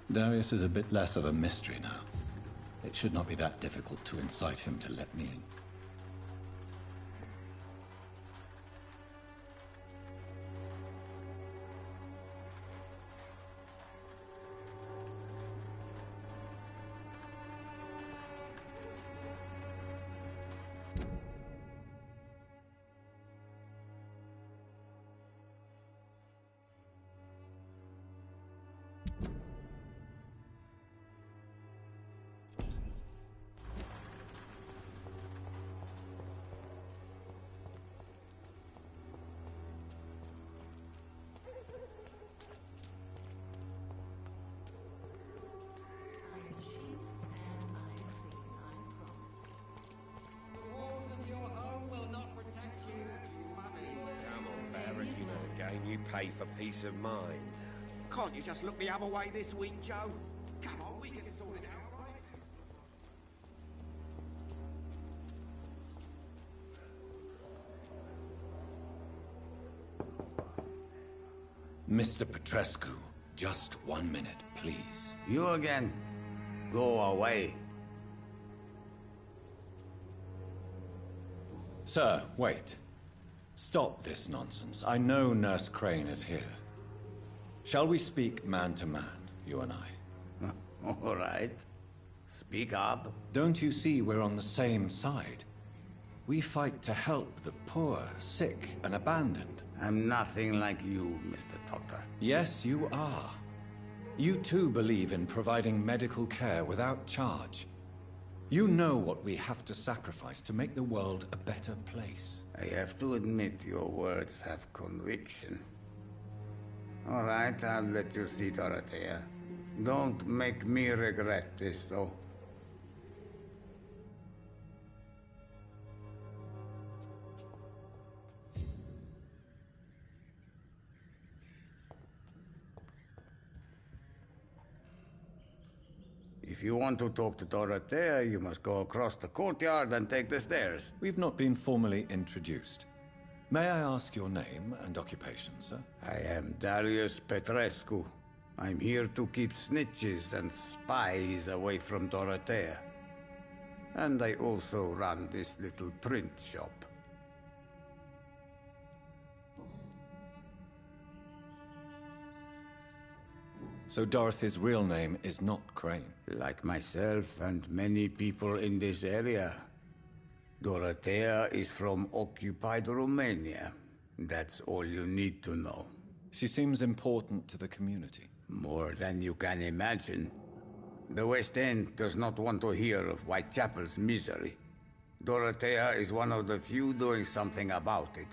Darius is a bit less of a mystery now. It should not be that difficult to incite him to let me in. You pay for peace of mind. Can't you just look the other way this week, Joe? Come on, we can sort it out, right? Mr. Petrescu, just 1 minute, please. You again? Go away. Sir, wait. Stop this nonsense. I know Nurse Crane is here. Shall we speak man to man, you and I? All right. Speak up. Don't you see we're on the same side? We fight to help the poor, sick, and abandoned. I'm nothing like you, Mr. Doctor. Yes, you are. You too believe in providing medical care without charge. You know what we have to sacrifice to make the world a better place. I have to admit your words have conviction. All right, I'll let you see Dorothea. Don't make me regret this, though. If you want to talk to Dorothea, you must go across the courtyard and take the stairs. We've not been formally introduced. May I ask your name and occupation, sir? I am Darius Petrescu. I'm here to keep snitches and spies away from Dorothea. And I also run this little print shop. So Dorothy's real name is not Crane? Like myself and many people in this area. Dorothea is from occupied Romania. That's all you need to know. She seems important to the community. More than you can imagine. The West End does not want to hear of Whitechapel's misery. Dorothea is one of the few doing something about it.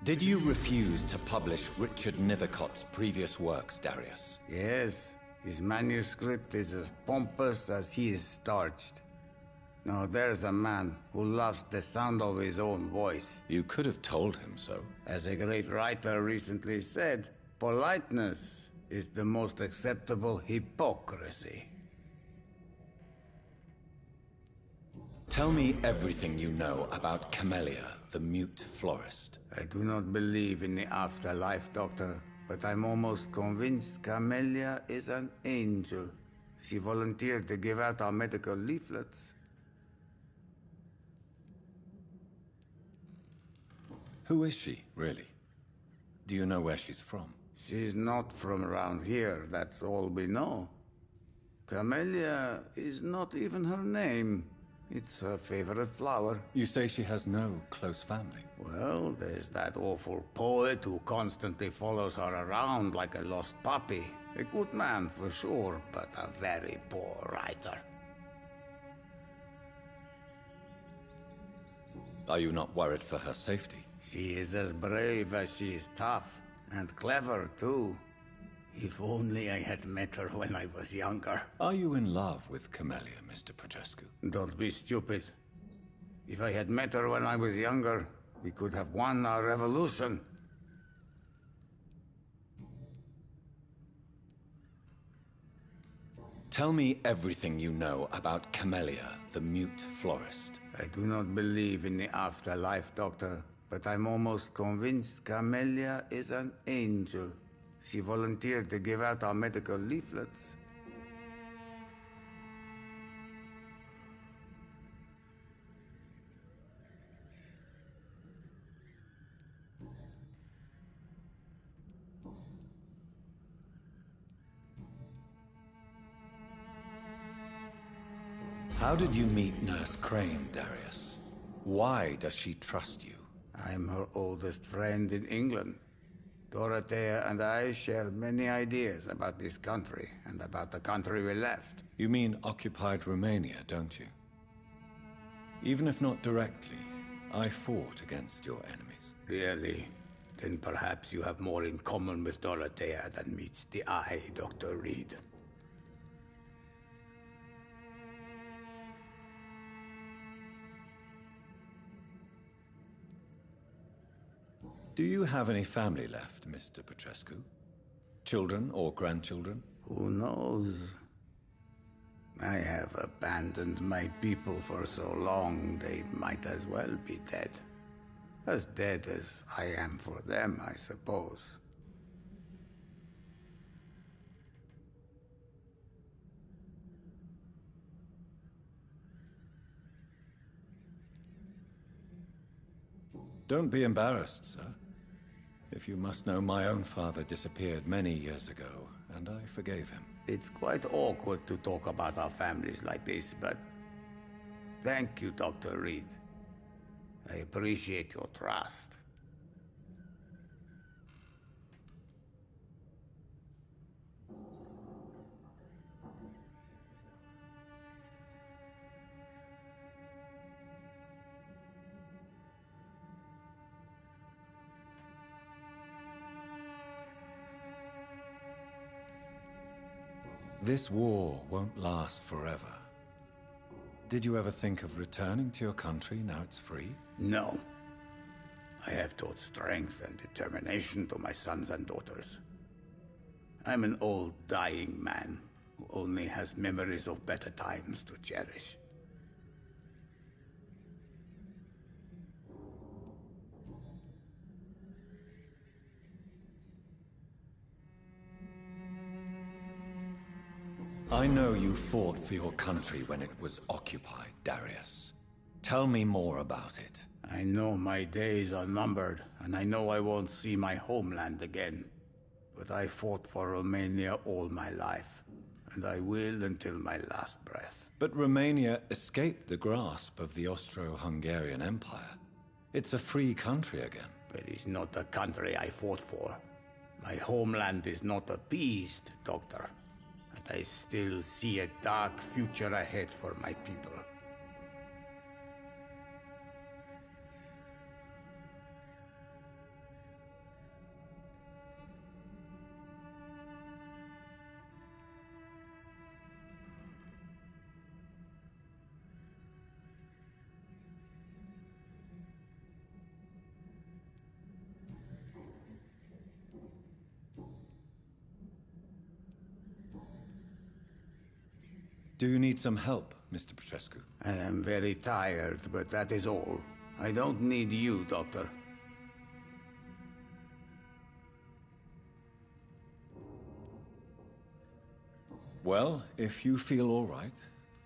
Did you refuse to publish Richard Nethercott's previous works, Darius? Yes. His manuscript is as pompous as he is starched. Now there's a man who loves the sound of his own voice. You could have told him so. As a great writer recently said, politeness is the most acceptable hypocrisy. Tell me everything you know about Camellia, the mute florist. I do not believe in the afterlife, Doctor, but I'm almost convinced Camellia is an angel. She volunteered to give out our medical leaflets. Who is she, really? Do you know where she's from? She's not from around here, that's all we know. Camellia is not even her name. It's her favorite flower. You say she has no close family? Well, there's that awful poet who constantly follows her around like a lost puppy. A good man for sure, but a very poor writer. Are you not worried for her safety? She is as brave as she is tough, and clever too. If only I had met her when I was younger. Are you in love with Camellia, Mr. Petrescu? Don't be stupid. If I had met her when I was younger, we could have won our revolution. Tell me everything you know about Camellia, the mute florist. I do not believe in the afterlife, Doctor, but I'm almost convinced Camellia is an angel. She volunteered to give out our medical leaflets. How did you meet Nurse Crane, Darius? Why does she trust you? I'm her oldest friend in England. Dorothea and I share many ideas about this country and about the country we left. You mean occupied Romania, don't you? Even if not directly, I fought against your enemies. Really? Then perhaps you have more in common with Dorothea than meets the eye, Dr. Reed. Do you have any family left, Mr. Petrescu? Children or grandchildren? Who knows? I have abandoned my people for so long, they might as well be dead. As dead as I am for them, I suppose. Don't be embarrassed, sir. If you must know, my own father disappeared many years ago, and I forgave him. It's quite awkward to talk about our families like this, but thank you, Dr. Reed. I appreciate your trust. This war won't last forever. Did you ever think of returning to your country now it's free? No. I have taught strength and determination to my sons and daughters. I'm an old, dying man who only has memories of better times to cherish. I know you fought for your country when it was occupied, Darius. Tell me more about it. I know my days are numbered, and I know I won't see my homeland again. But I fought for Romania all my life, and I will until my last breath. But Romania escaped the grasp of the Austro-Hungarian Empire. It's a free country again. But it's not the country I fought for. My homeland is not appeased, Doctor. And I still see a dark future ahead for my people. Do you need some help, Mr. Petrescu? I am very tired, but that is all. I don't need you, Doctor. Well, if you feel all right,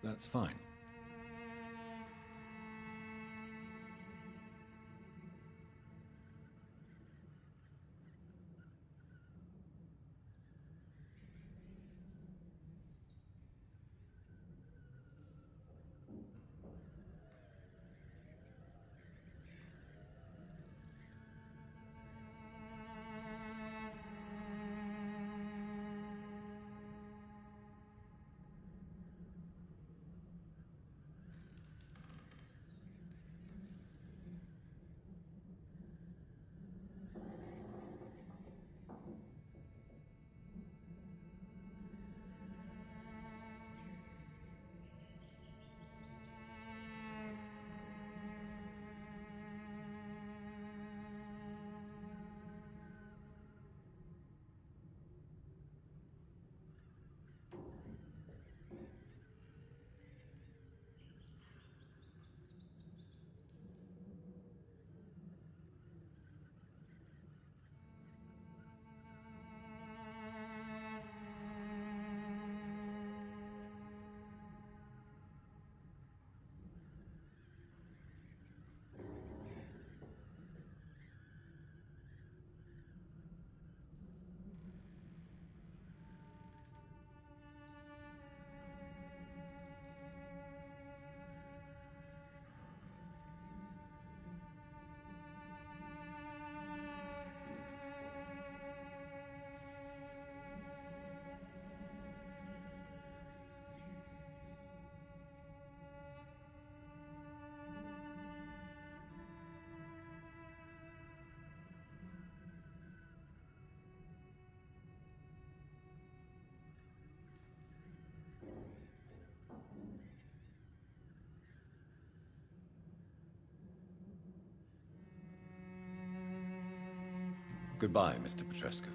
that's fine. Goodbye, Mr. Petrescu.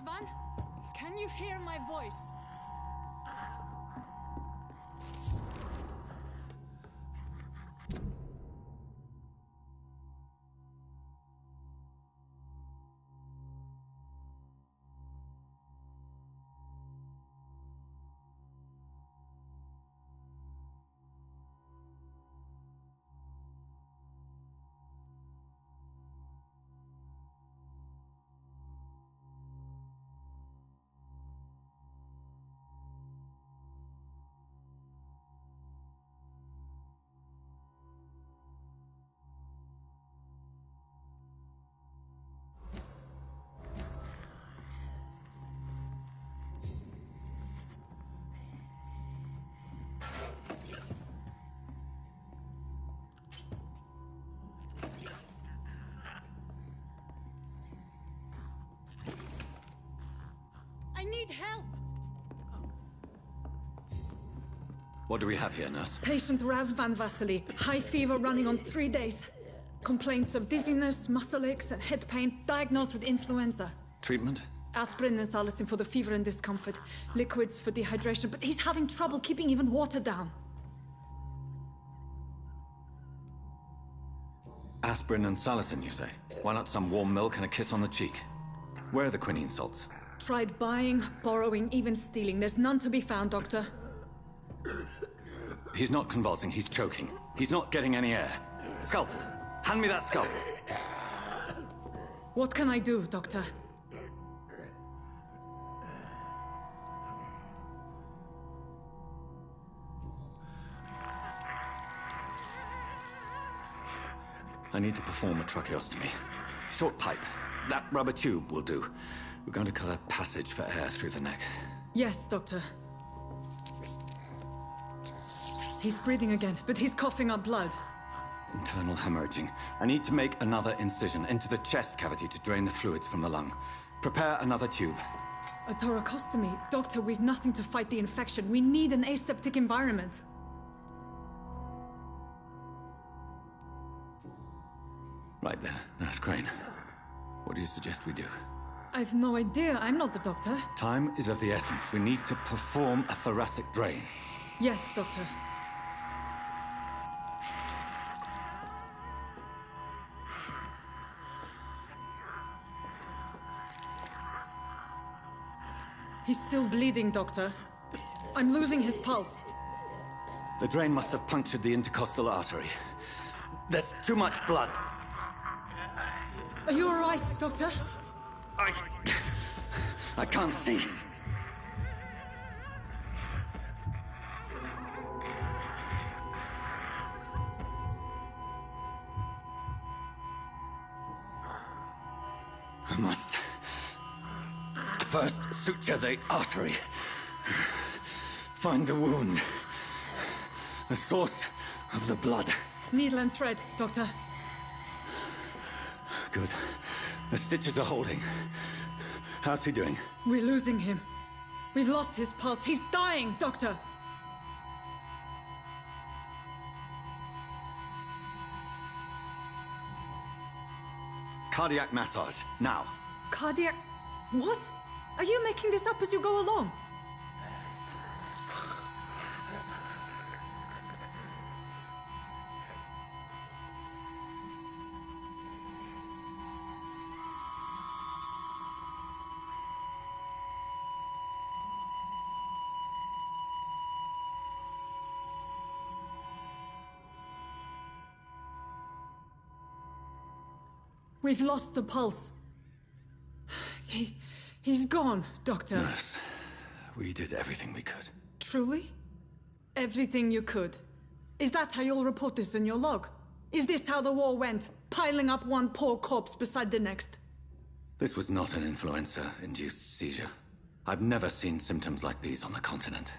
Razvan? Can you hear my voice? I need help! What do we have here, nurse? Patient Razvan Vasily. High fever running on 3 days. Complaints of dizziness, muscle aches, and head pain. Diagnosed with influenza. Treatment? Aspirin and salicin for the fever and discomfort. Liquids for dehydration, but he's having trouble keeping even water down. Aspirin and salicin, you say? Why not some warm milk and a kiss on the cheek? Where are the quinine salts? Tried buying, borrowing, even stealing. There's none to be found, Doctor. He's not convulsing, he's choking. He's not getting any air. Scalpel! Hand me that scalpel! What can I do, Doctor? I need to perform a tracheostomy. Short pipe. That rubber tube will do. We're going to cut a passage for air through the neck. Yes, Doctor. He's breathing again, but he's coughing up blood. Internal hemorrhaging. I need to make another incision into the chest cavity to drain the fluids from the lung. Prepare another tube. A thoracostomy? Doctor, we've nothing to fight the infection. We need an aseptic environment. Right then, Nurse Crane. What do you suggest we do? I've no idea. I'm not the doctor. Time is of the essence. We need to perform a thoracic drain. Yes, Doctor. He's still bleeding, Doctor. I'm losing his pulse. The drain must have punctured the intercostal artery. There's too much blood. Are you all right, Doctor? I can't see. I must first suture the artery. Find the wound. The source of the blood. Needle and thread, Doctor. Good. The stitches are holding. How's he doing? We're losing him. We've lost his pulse. He's dying, Doctor! Cardiac massage, now. Cardiac... What? Are you making this up as you go along? We've lost the pulse. He's gone, Doctor. Nurse, we did everything we could. Truly? Everything you could. Is that how you'll report this in your log? Is this how the war went? Piling up one poor corpse beside the next? This was not an influenza-induced seizure. I've never seen symptoms like these on the continent.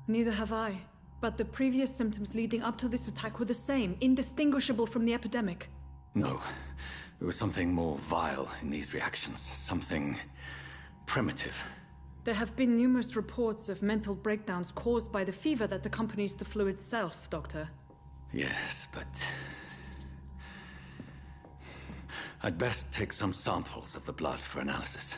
Neither have I. But the previous symptoms leading up to this attack were the same, indistinguishable from the epidemic. No. There was something more vile in these reactions. Something primitive. There have been numerous reports of mental breakdowns caused by the fever that accompanies the flu itself, Doctor. Yes, but... I'd best take some samples of the blood for analysis.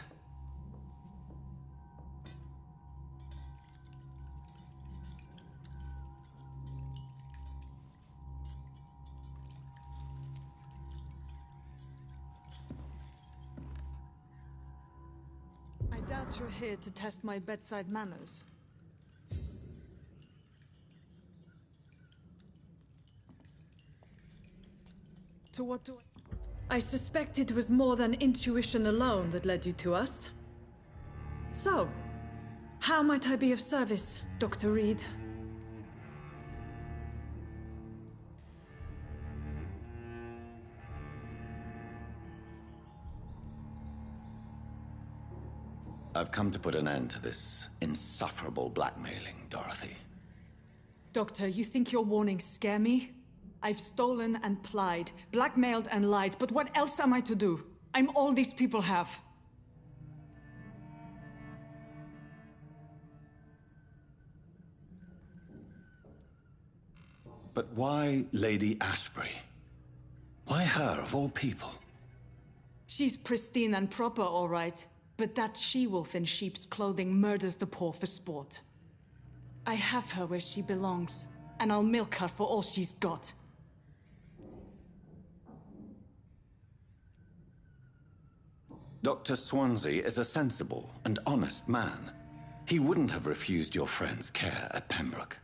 I doubt you're here to test my bedside manners. To what do I suspect it was more than intuition alone that led you to us. So, how might I be of service, Dr. Reed? I've come to put an end to this insufferable blackmailing, Dorothy. Doctor, you think your warnings scare me? I've stolen and plied, blackmailed and lied, but what else am I to do? I'm all these people have. But why Lady Ashbury? Why her, of all people? She's pristine and proper, all right. But that she-wolf in sheep's clothing murders the poor for sport. I have her where she belongs, and I'll milk her for all she's got. Dr. Swansea is a sensible and honest man. He wouldn't have refused your friend's care at Pembroke.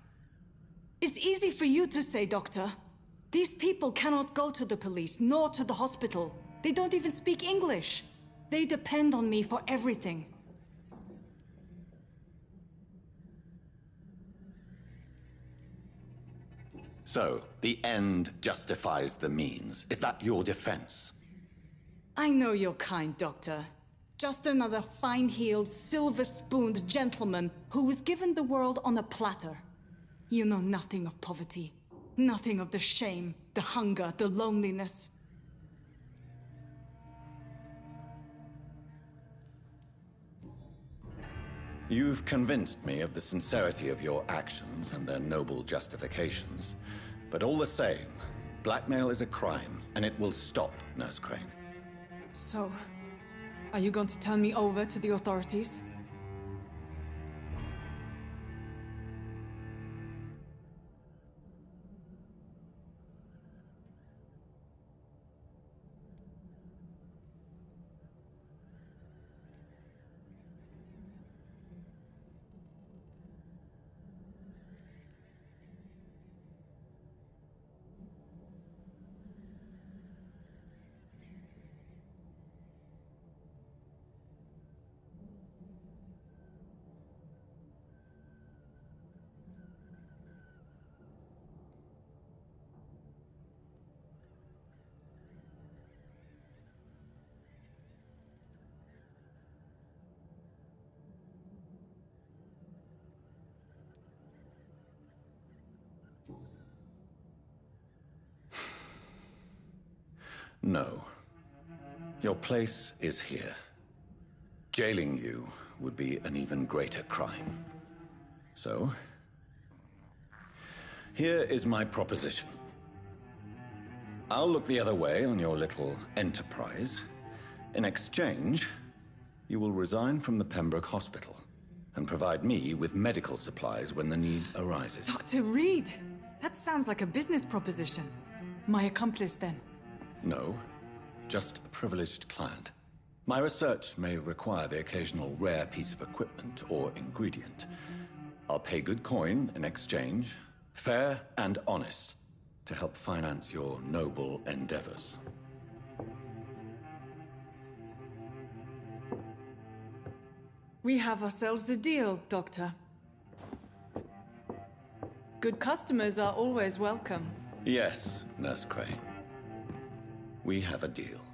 It's easy for you to say, Doctor. These people cannot go to the police, nor to the hospital. They don't even speak English. They depend on me for everything. So, the end justifies the means. Is that your defense? I know you're kind, Doctor. Just another fine-heeled, silver-spooned gentleman who was given the world on a platter. You know nothing of poverty. Nothing of the shame, the hunger, the loneliness. You've convinced me of the sincerity of your actions and their noble justifications. But all the same, blackmail is a crime, and it will stop, Nurse Crane. So, are you going to turn me over to the authorities? No. Your place is here. Jailing you would be an even greater crime. So, here is my proposition. I'll look the other way on your little enterprise. In exchange, you will resign from the Pembroke Hospital and provide me with medical supplies when the need arises. Dr. Reed! That sounds like a business proposition. My accomplice, then? No, just a privileged client. My research may require the occasional rare piece of equipment or ingredient. I'll pay good coin in exchange, fair and honest, to help finance your noble endeavors. We have ourselves a deal, Doctor. Good customers are always welcome. Yes, Nurse Crane. We have a deal.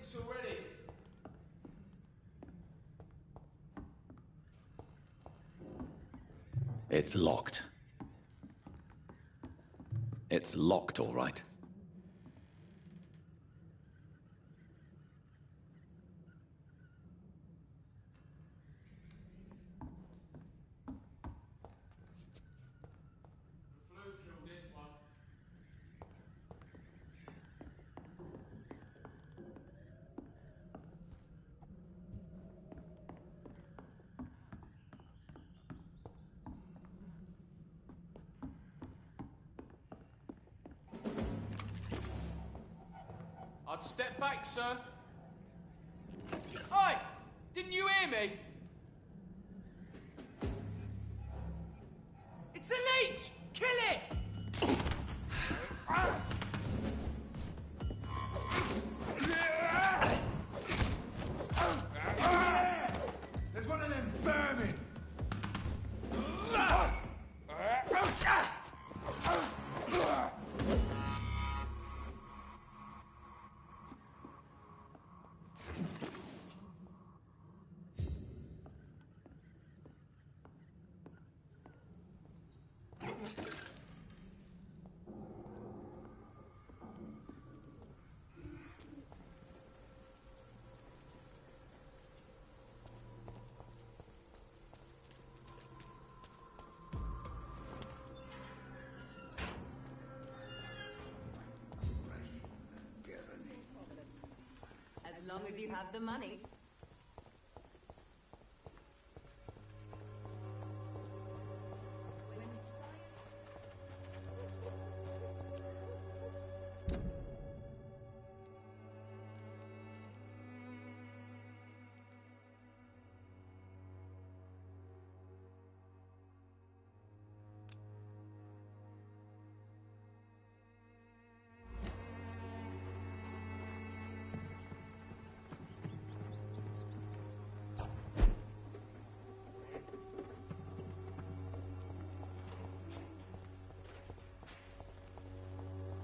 drinks already. It's locked. It's locked, all right. The flu killed this one. I'd step back, sir. Oi! Didn't you hear me? It's a leech! Kill it! There's one of them vermin! As long as you have the money.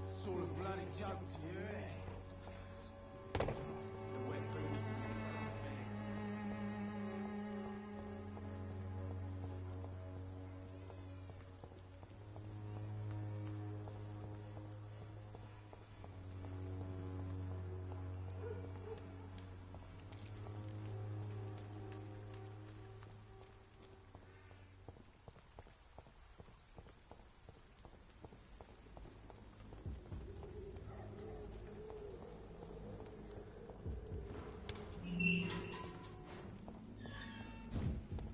It's all a bloody joke to you, eh? The wet boots.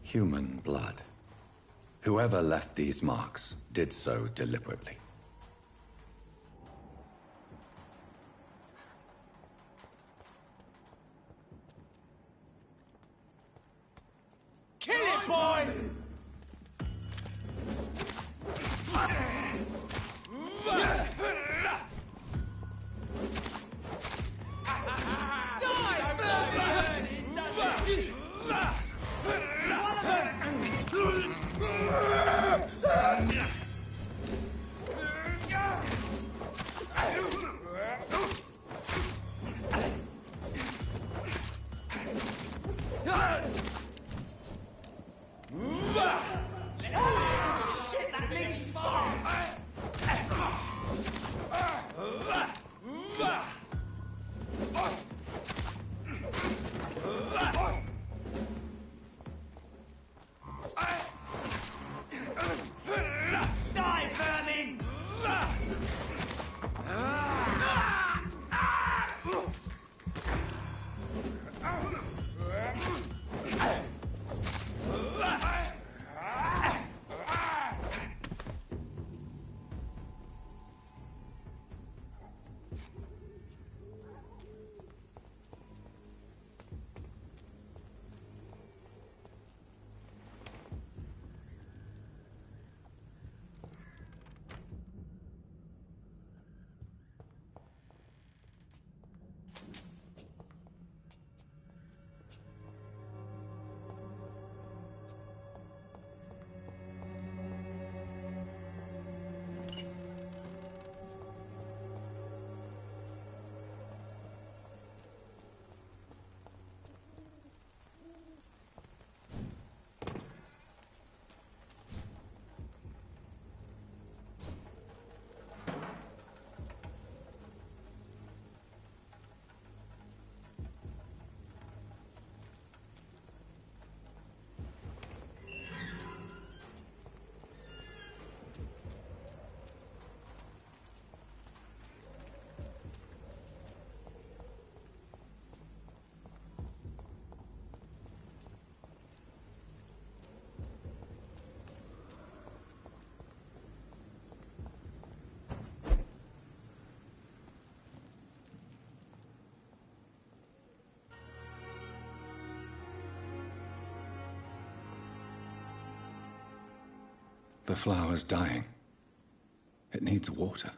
Human blood. Whoever left these marks did so deliberately. Kill it, boy! The flower's dying. It needs water.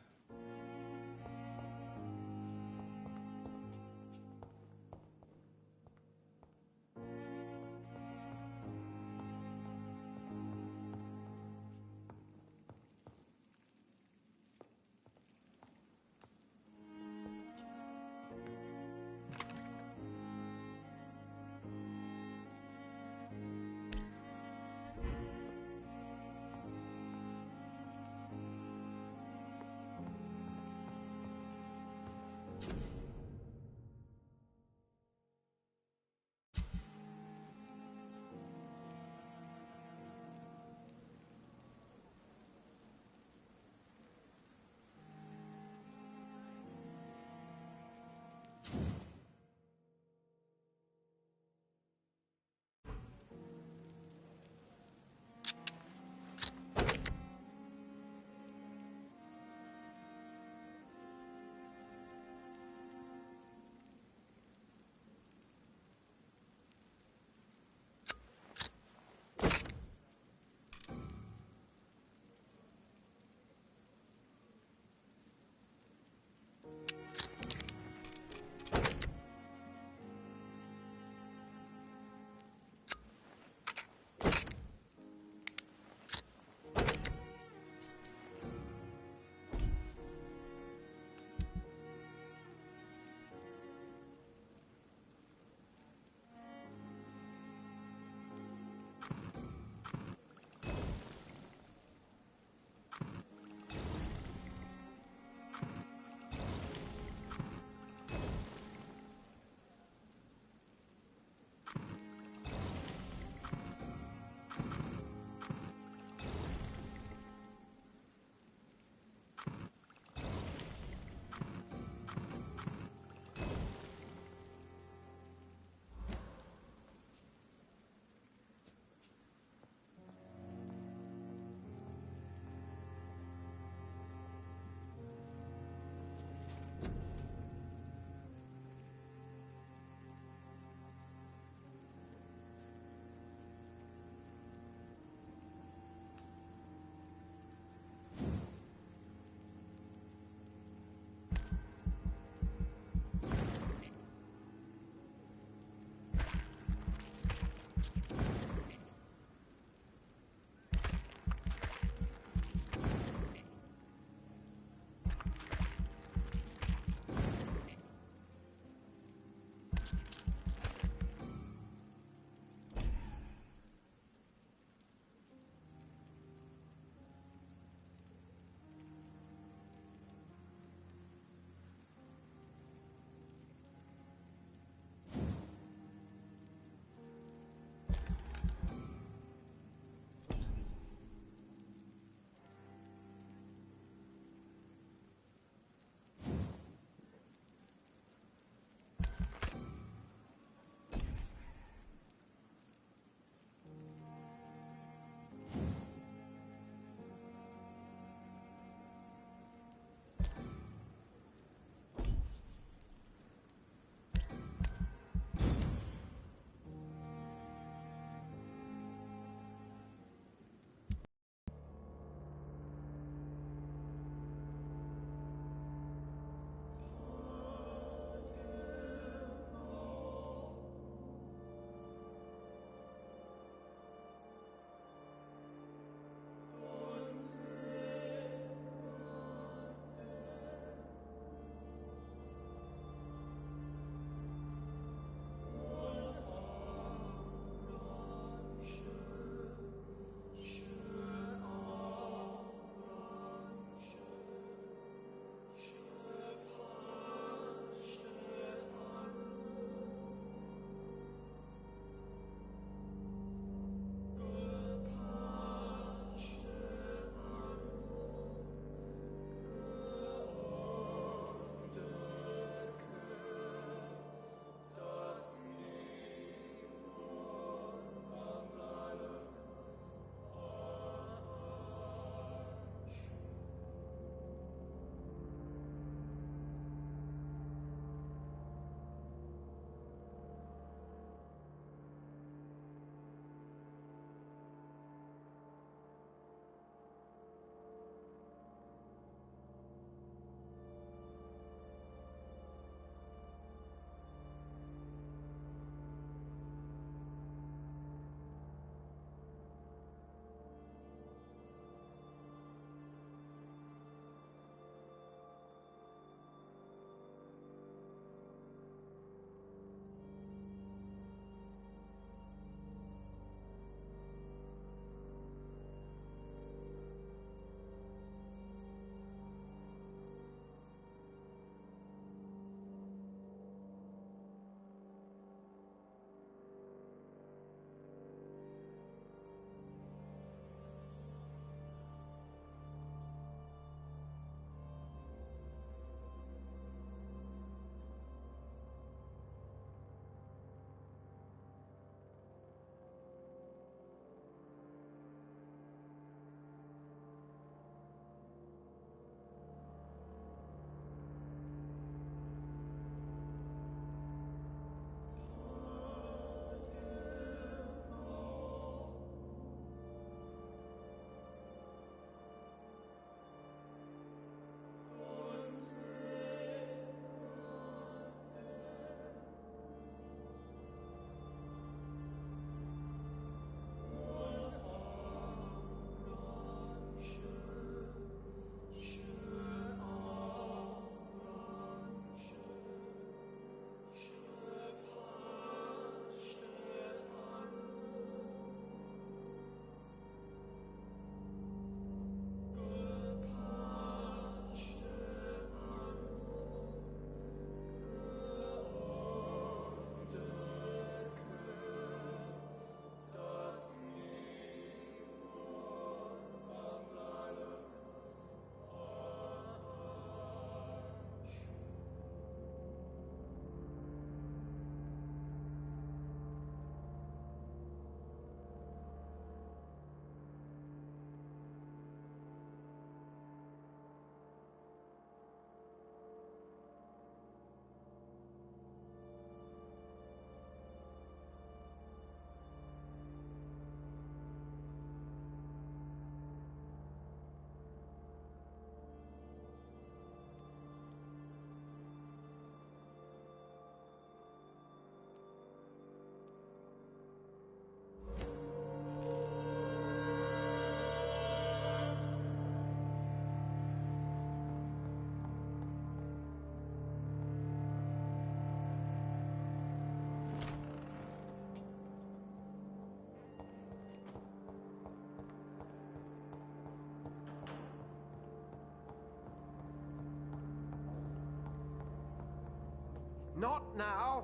Not now.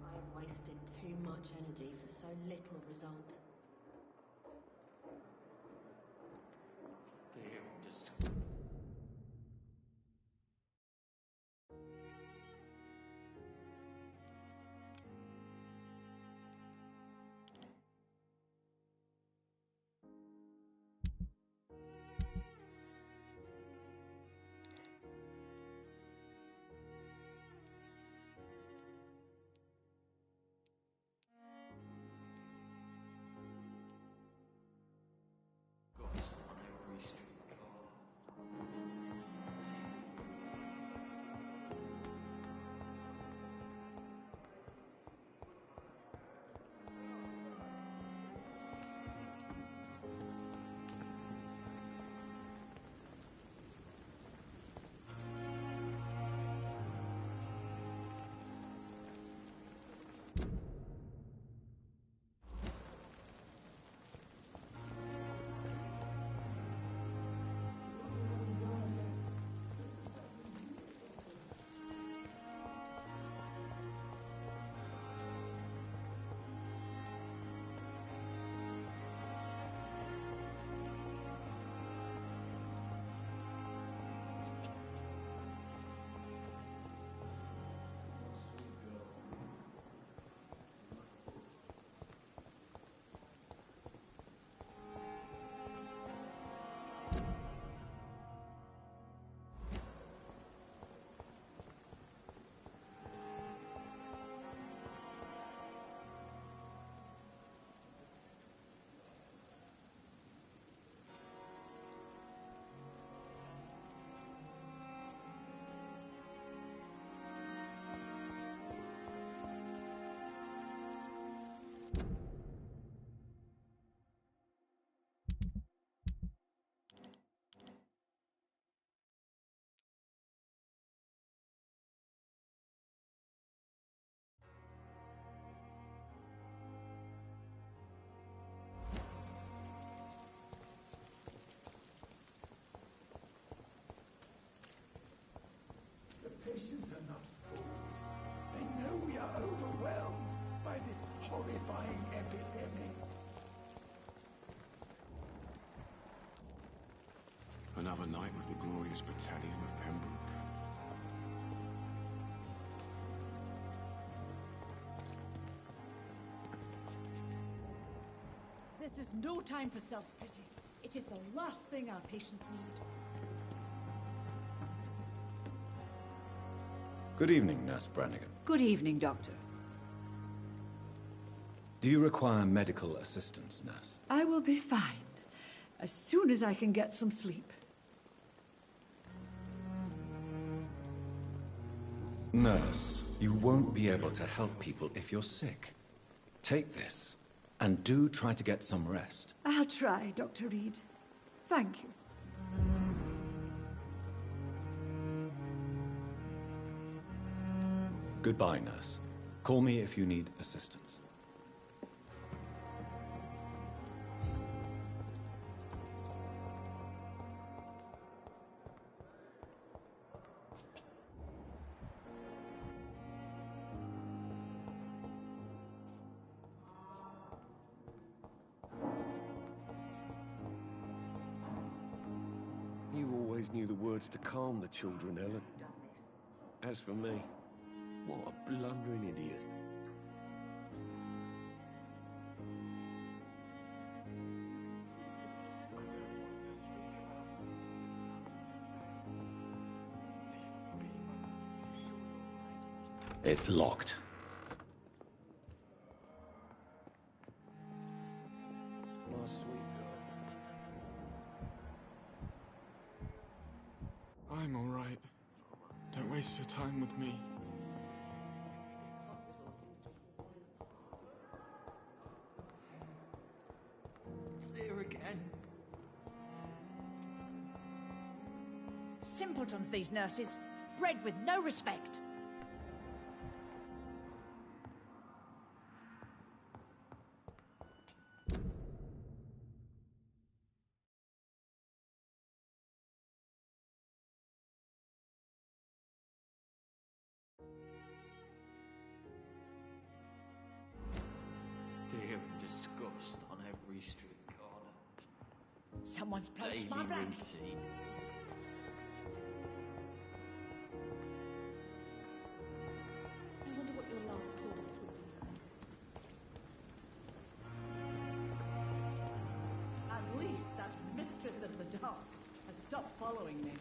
I have wasted too much energy for so little result. Patients are not fools. They know we are overwhelmed by this horrifying epidemic. Another night with the glorious battalion of Pembroke. This is no time for self-pity. It is the last thing our patients need. Good evening, Nurse Brannigan. Good evening, Doctor. Do you require medical assistance, Nurse? I will be fine, as soon as I can get some sleep. Nurse, you won't be able to help people if you're sick. Take this, and do try to get some rest. I'll try, Dr. Reed. Thank you. Goodbye, Nurse. Call me if you need assistance. You always knew the words to calm the children, Ellen. As for me, what a blundering idiot. It's locked. My sweet girl. I'm all right. Don't waste your time with me. It's here again. Simpletons, these nurses. Bred with no respect. Dust on every street corner. Someone's Daily poached my blanket. routine. I wonder what your last thoughts would be, son. At least that mistress of the dark has stopped following me.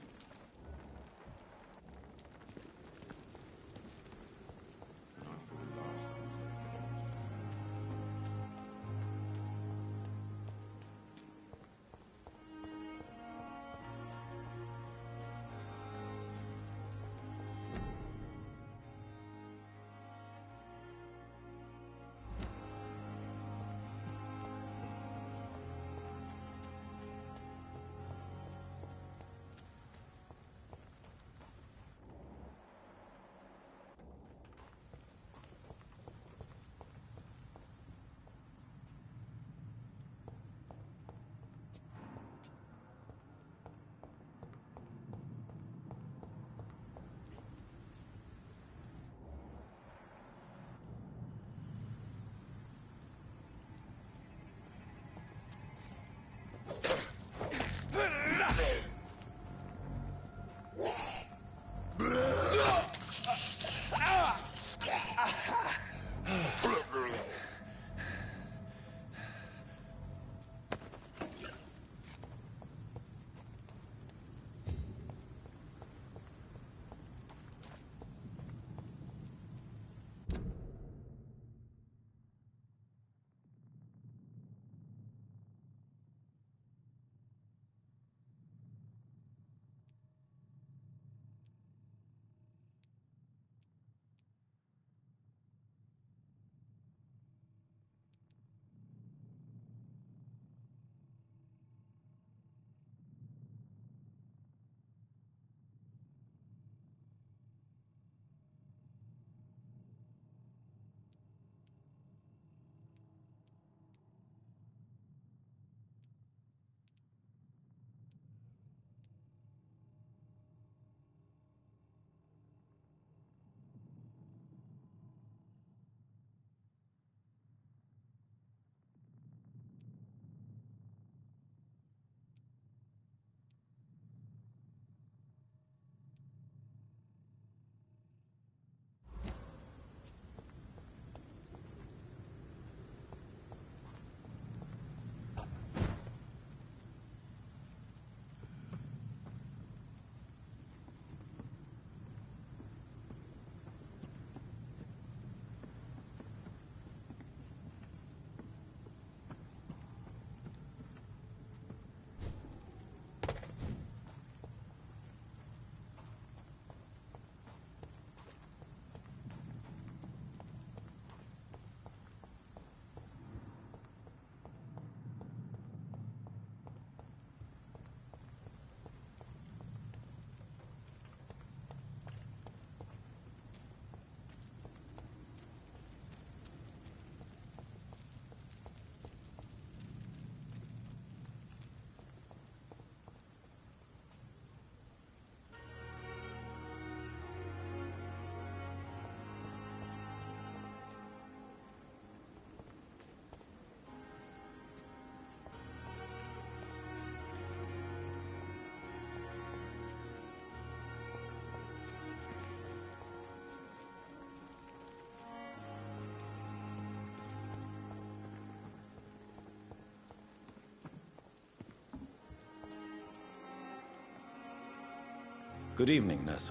Good evening, Nurse.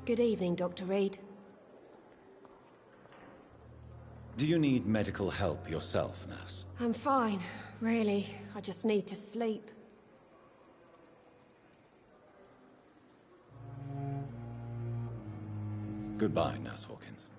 Good evening, Dr. Reed. Do you need medical help yourself, Nurse? I'm fine, really. I just need to sleep. Goodbye, Nurse Hawkins.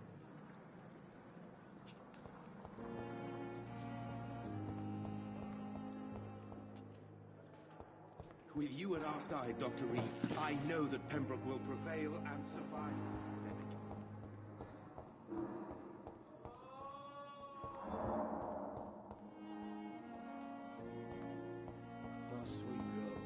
With you at our side, Dr. Reed, I know that Pembroke will prevail and survive the pandemic. My sweet girl.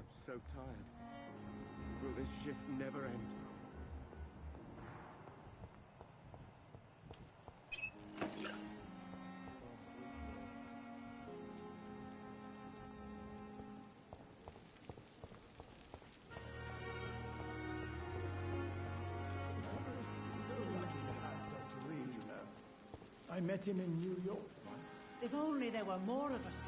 I'm so tired. Will this shift never end? So lucky to have Dr. Reed, you know. I met him in New York once. If only there were more of us,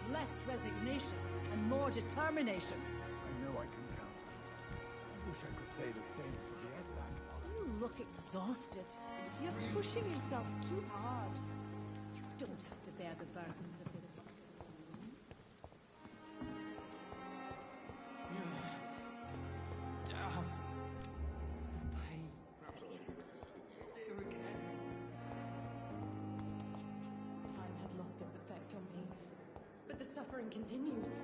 with less resignation and more determination. I know I can count on you. I wish I could say the same for the Edback. You look exhausted. You're pushing yourself too hard. You don't have to bear the burdens of this. Time has lost its effect on me, but the suffering continues.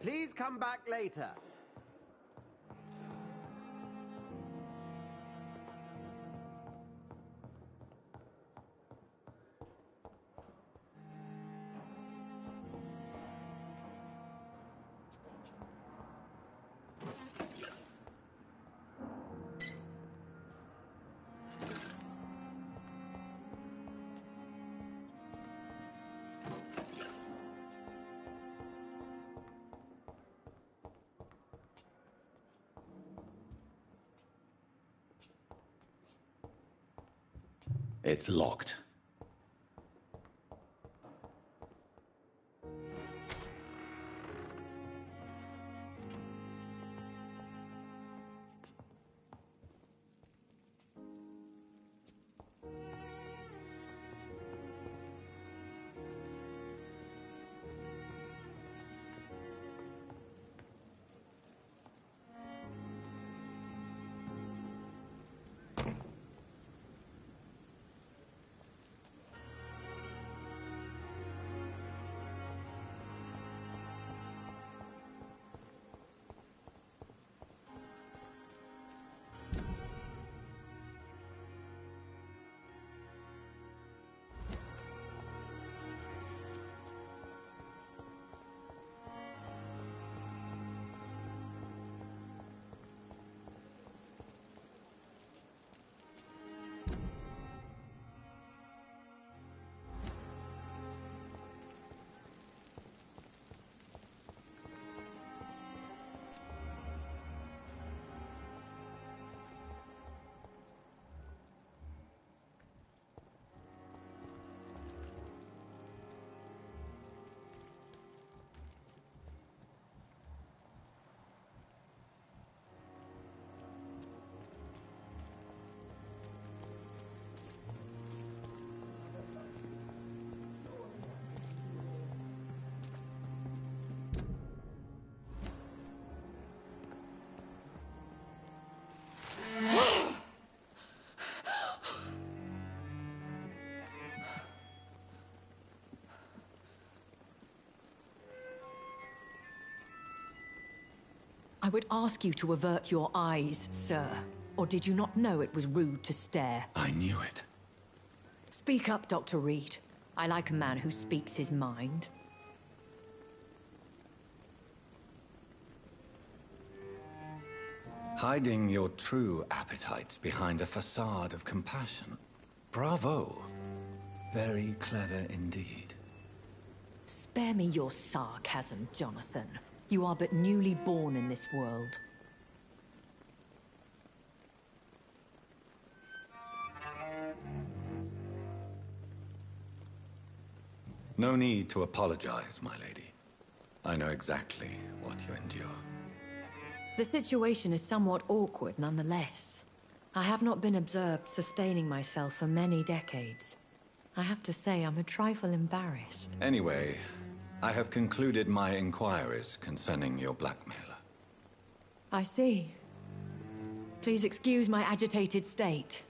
Please come back later. It's locked. I would ask you to avert your eyes, sir. Or did you not know it was rude to stare? I knew it. Speak up, Dr. Reed. I like a man who speaks his mind. Hiding your true appetites behind a facade of compassion. Bravo. Very clever indeed. Spare me your sarcasm, Jonathan. You are but newly born in this world. No need to apologize, my lady. I know exactly what you endure. The situation is somewhat awkward nonetheless. I have not been observed sustaining myself for many decades. I have to say I'm a trifle embarrassed. Anyway, I have concluded my inquiries concerning your blackmailer. I see. Please excuse my agitated state.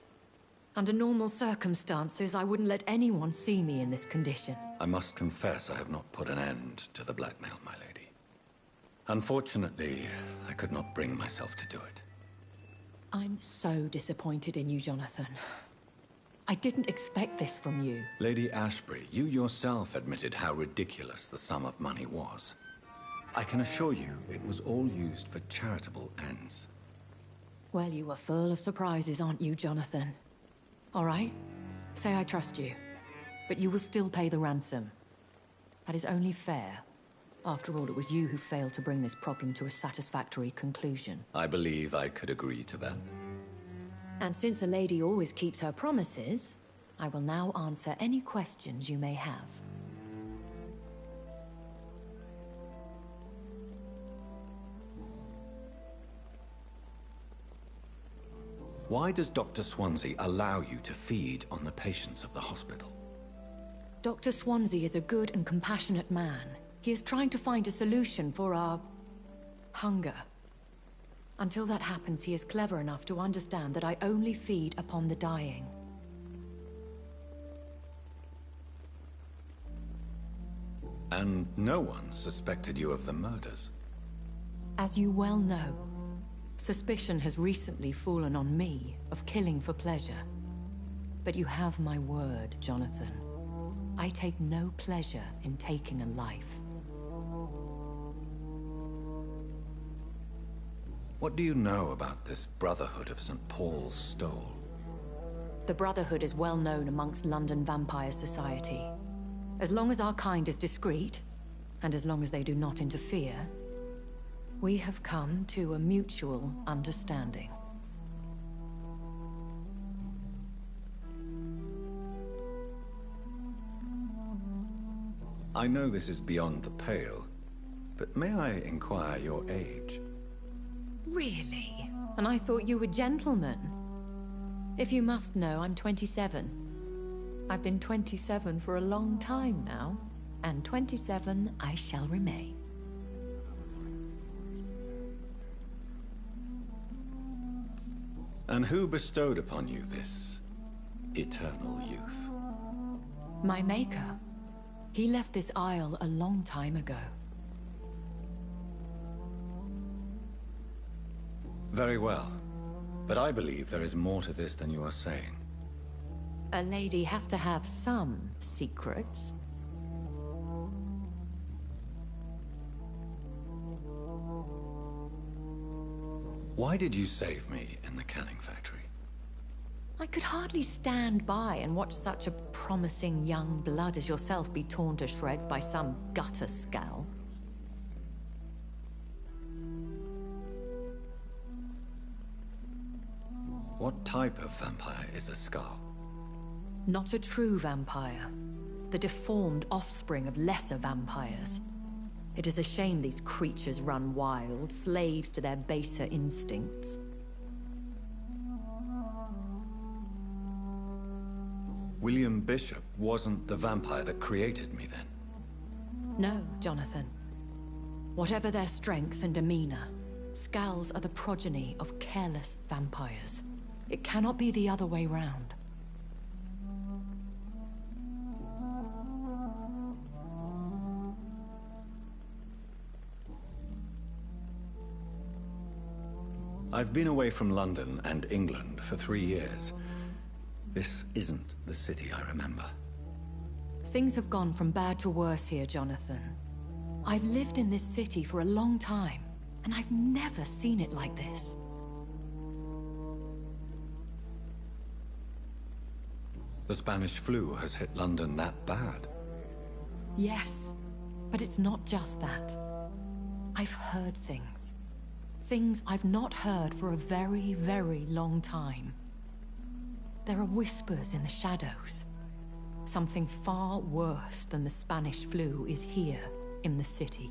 Under normal circumstances, I wouldn't let anyone see me in this condition. I must confess I have not put an end to the blackmail, my lady. Unfortunately, I could not bring myself to do it. I'm so disappointed in you, Jonathan. I didn't expect this from you. Lady Ashbury, you yourself admitted how ridiculous the sum of money was. I can assure you it was all used for charitable ends. Well, you were full of surprises, aren't you, Jonathan? All right, say I trust you, but you will still pay the ransom. That is only fair. After all, it was you who failed to bring this problem to a satisfactory conclusion. I believe I could agree to that. And since a lady always keeps her promises, I will now answer any questions you may have. Why does Dr. Swansea allow you to feed on the patients of the hospital? Dr. Swansea is a good and compassionate man. He is trying to find a solution for our hunger. Until that happens, he is clever enough to understand that I only feed upon the dying. And no one suspected you of the murders? As you well know, suspicion has recently fallen on me of killing for pleasure. But you have my word, Jonathan. I take no pleasure in taking a life. What do you know about this Brotherhood of St. Paul's Stole? The Brotherhood is well known amongst London Vampire Society. As long as our kind is discreet, and as long as they do not interfere, we have come to a mutual understanding. I know this is beyond the pale, but may I inquire your age? Really? And I thought you were gentlemen. If you must know, I'm 27. I've been 27 for a long time now, and 27 I shall remain. And who bestowed upon you this eternal youth? My maker. He left this isle a long time ago. Very well. But I believe there is more to this than you are saying. A lady has to have some secrets. Why did you save me in the canning factory? I could hardly stand by and watch such a promising young blood as yourself be torn to shreds by some gutter scowl. What type of vampire is a Scar? Not a true vampire. The deformed offspring of lesser vampires. It is a shame these creatures run wild, slaves to their baser instincts. William Bishop wasn't the vampire that created me then? No, Jonathan. Whatever their strength and demeanor, Scowls are the progeny of careless vampires. It cannot be the other way round. I've been away from London and England for 3 years. This isn't the city I remember. Things have gone from bad to worse here, Jonathan. I've lived in this city for a long time, and I've never seen it like this. The Spanish flu has hit London that bad? Yes, but it's not just that. I've heard things. Things I've not heard for a very, very long time. There are whispers in the shadows. Something far worse than the Spanish flu is here in the city.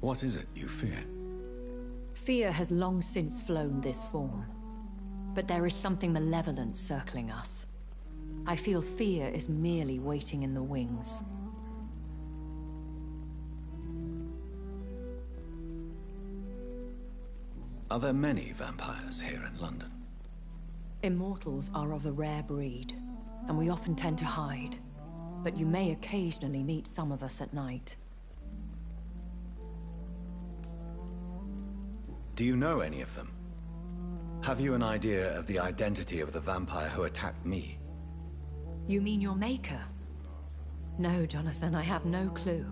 What is it you fear? Fear has long since flown this form. But there is something malevolent circling us. I feel fear is merely waiting in the wings. Are there many vampires here in London? Immortals are of a rare breed, and we often tend to hide. But you may occasionally meet some of us at night. Do you know any of them? Have you an idea of the identity of the vampire who attacked me? You mean your maker? No, Jonathan, I have no clue.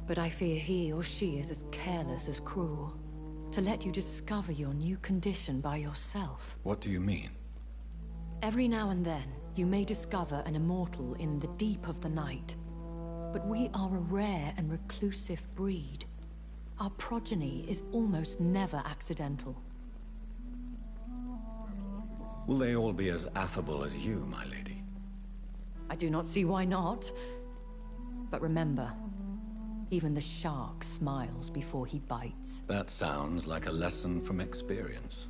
But I fear he or she is as careless as cruel. To let you discover your new condition by yourself. What do you mean? Every now and then, you may discover an immortal in the deep of the night. But we are a rare and reclusive breed. Our progeny is almost never accidental. Will they all be as affable as you, my lady? I do not see why not. But remember, even the shark smiles before he bites. That sounds like a lesson from experience.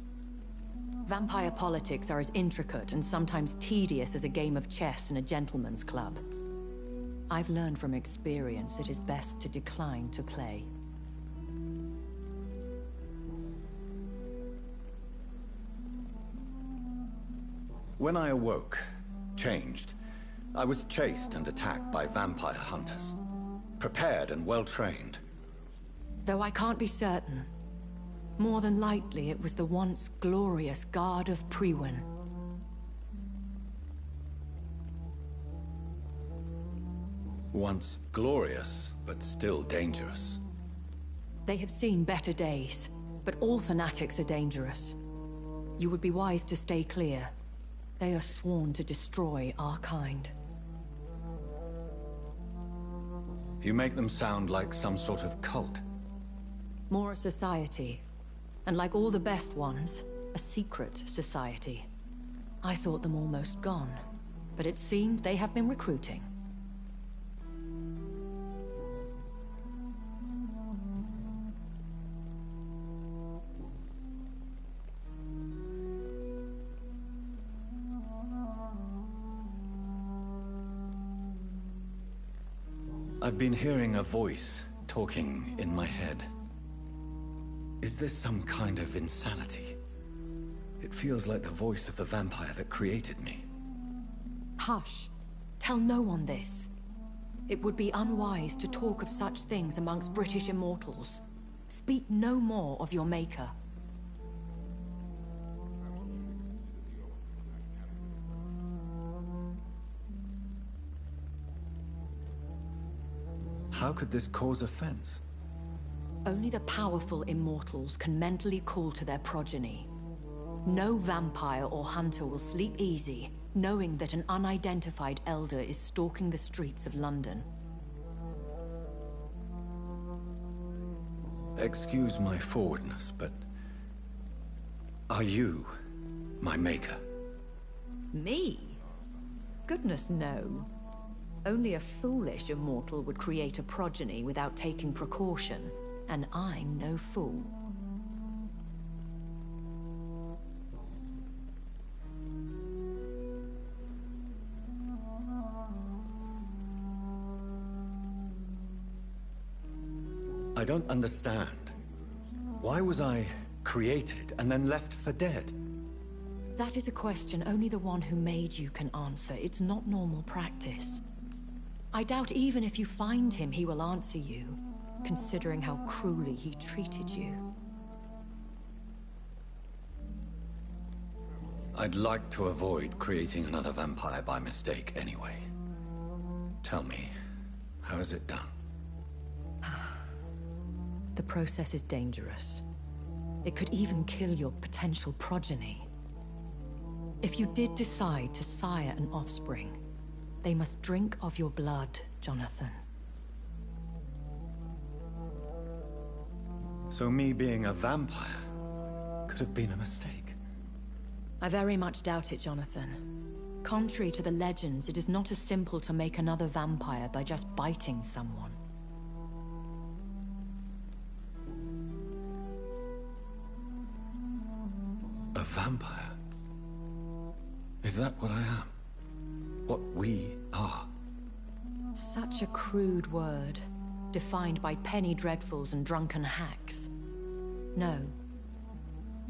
Vampire politics are as intricate and sometimes tedious as a game of chess in a gentleman's club. I've learned from experience it is best to decline to play. When I awoke, changed, I was chased and attacked by vampire hunters. Prepared and well-trained. Though I can't be certain, more than likely it was the once glorious Guard of Priwen. Once glorious, but still dangerous. They have seen better days, but all fanatics are dangerous. You would be wise to stay clear. They are sworn to destroy our kind. You make them sound like some sort of cult. More a society. And like all the best ones, a secret society. I thought them almost gone, but it seemed they have been recruiting. I've been hearing a voice talking in my head. Is this some kind of insanity? It feels like the voice of the vampire that created me. Hush. Tell no one this. It would be unwise to talk of such things amongst British immortals. Speak no more of your maker. How could this cause offense? Only the powerful immortals can mentally call to their progeny. No vampire or hunter will sleep easy, knowing that an unidentified elder is stalking the streets of London. Excuse my forwardness, but... are you my maker? Me? Goodness, no. Only a foolish immortal would create a progeny without taking precaution, and I'm no fool. I don't understand. Why was I created and then left for dead? That is a question only the one who made you can answer. It's not normal practice. I doubt even if you find him, he will answer you, considering how cruelly he treated you. I'd like to avoid creating another vampire by mistake anyway. Tell me, how is it done? The process is dangerous. It could even kill your potential progeny. If you did decide to sire an offspring, they must drink of your blood, Jonathan. So me being a vampire could have been a mistake. I very much doubt it, Jonathan. Contrary to the legends, it is not as simple to make another vampire by just biting someone. A vampire? Is that what I am? What we are? Such a crude word, defined by penny dreadfuls and drunken hacks. No,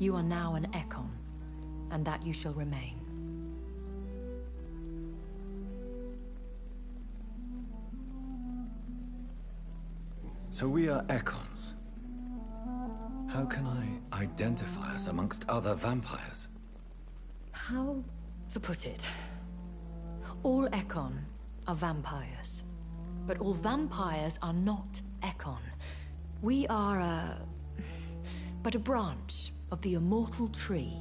You are now an Ekon, and that you shall remain. So we are Ekons. How can I identify us amongst other vampires? How to put it? All Ekon are vampires. But all vampires are not Ekon. We are but a branch of the immortal tree.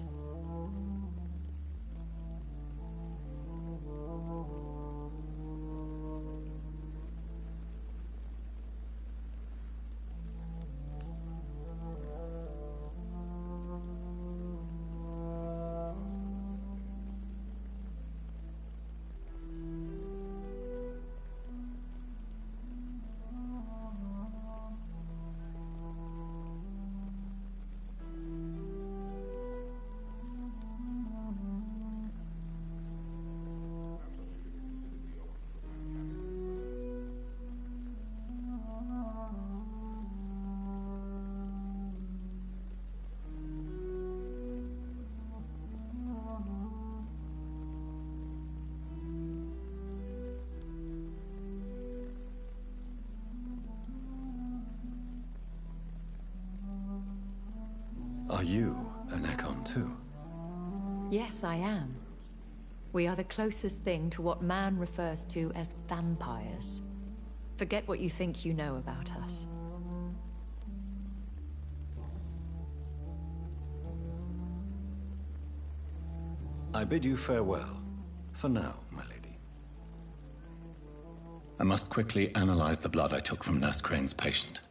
Are you an Ekon too? Yes, I am. We are the closest thing to what man refers to as vampires. Forget what you think you know about us. I bid you farewell. For now, my lady. I must quickly analyze the blood I took from Nurse Crane's patient.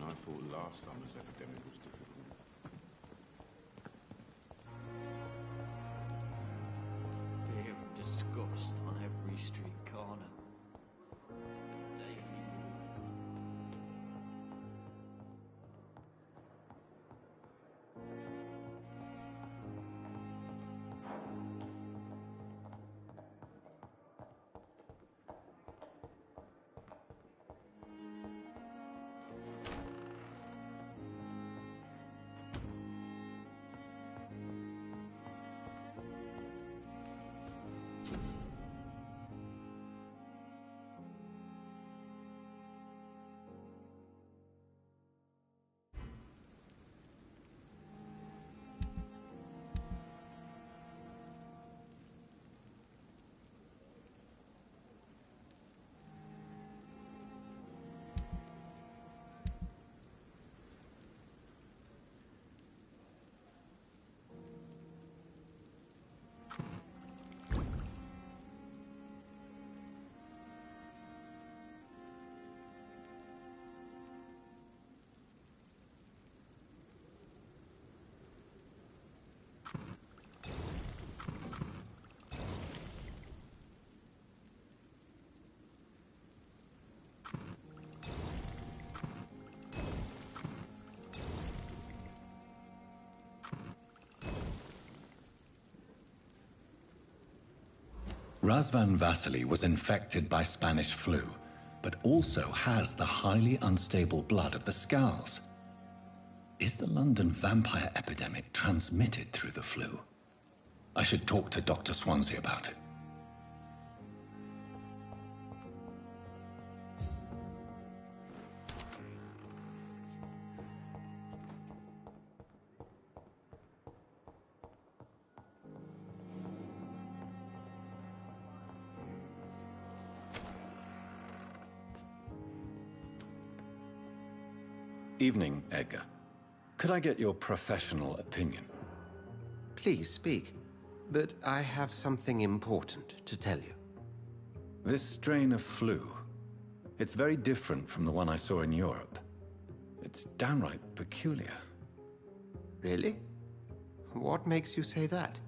I thought last summer's epidemic was difficult. Fear and disgust on every street corner. The daily news. Razvan Vasily was infected by Spanish flu, but also has the highly unstable blood of the Scowls. Is the London vampire epidemic transmitted through the flu? I should talk to Dr. Swansea about it. Evening, Edgar. Could I get your professional opinion? Please speak, but I have something important to tell you. This strain of flu, it's very different from the one I saw in Europe. It's downright peculiar. Really? What makes you say that?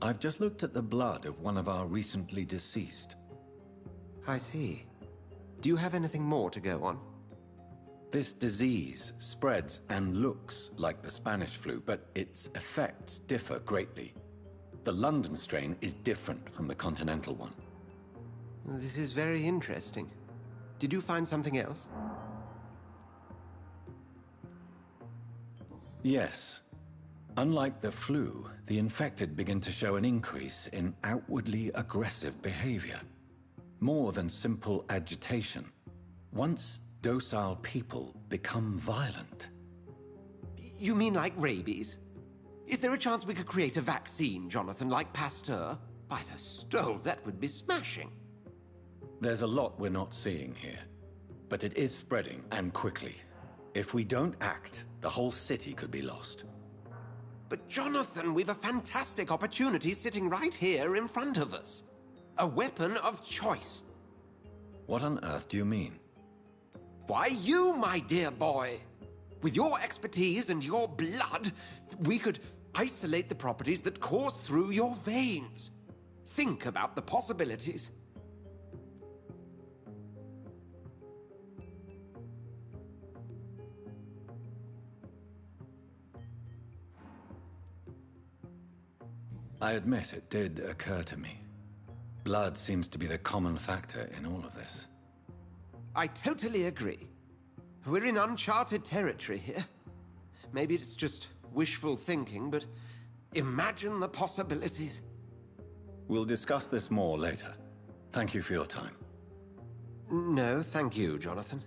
I've just looked at the blood of one of our recently deceased. I see. Do you have anything more to go on? This disease spreads and looks like the Spanish flu, but its effects differ greatly. The London strain is different from the continental one. This is very interesting. Did you find something else? Yes. Unlike the flu, the infected begin to show an increase in outwardly aggressive behavior. More than simple agitation. Once docile people become violent. You mean like rabies? Is there a chance we could create a vaccine, Jonathan, like Pasteur? By the stove, that would be smashing. There's a lot we're not seeing here. But it is spreading, and quickly. If we don't act, the whole city could be lost. But Jonathan, we've a fantastic opportunity sitting right here in front of us. A weapon of choice. What on earth do you mean? Why, you, my dear boy. With your expertise and your blood, we could isolate the properties that course through your veins. Think about the possibilities. I admit it did occur to me. Blood seems to be the common factor in all of this. I totally agree. We're in uncharted territory here. Maybe it's just wishful thinking, but imagine the possibilities. We'll discuss this more later. Thank you for your time. No, thank you, Jonathan.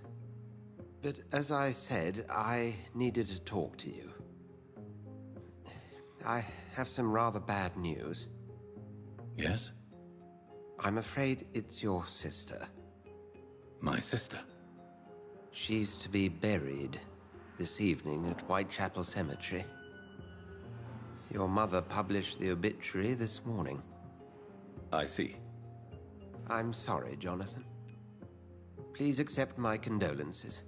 But as I said, I needed to talk to you. I have some rather bad news. Yes? I'm afraid it's your sister. My sister? She's to be buried this evening at Whitechapel Cemetery. Your mother published the obituary this morning. I see. I'm sorry, Jonathan. Please accept my condolences.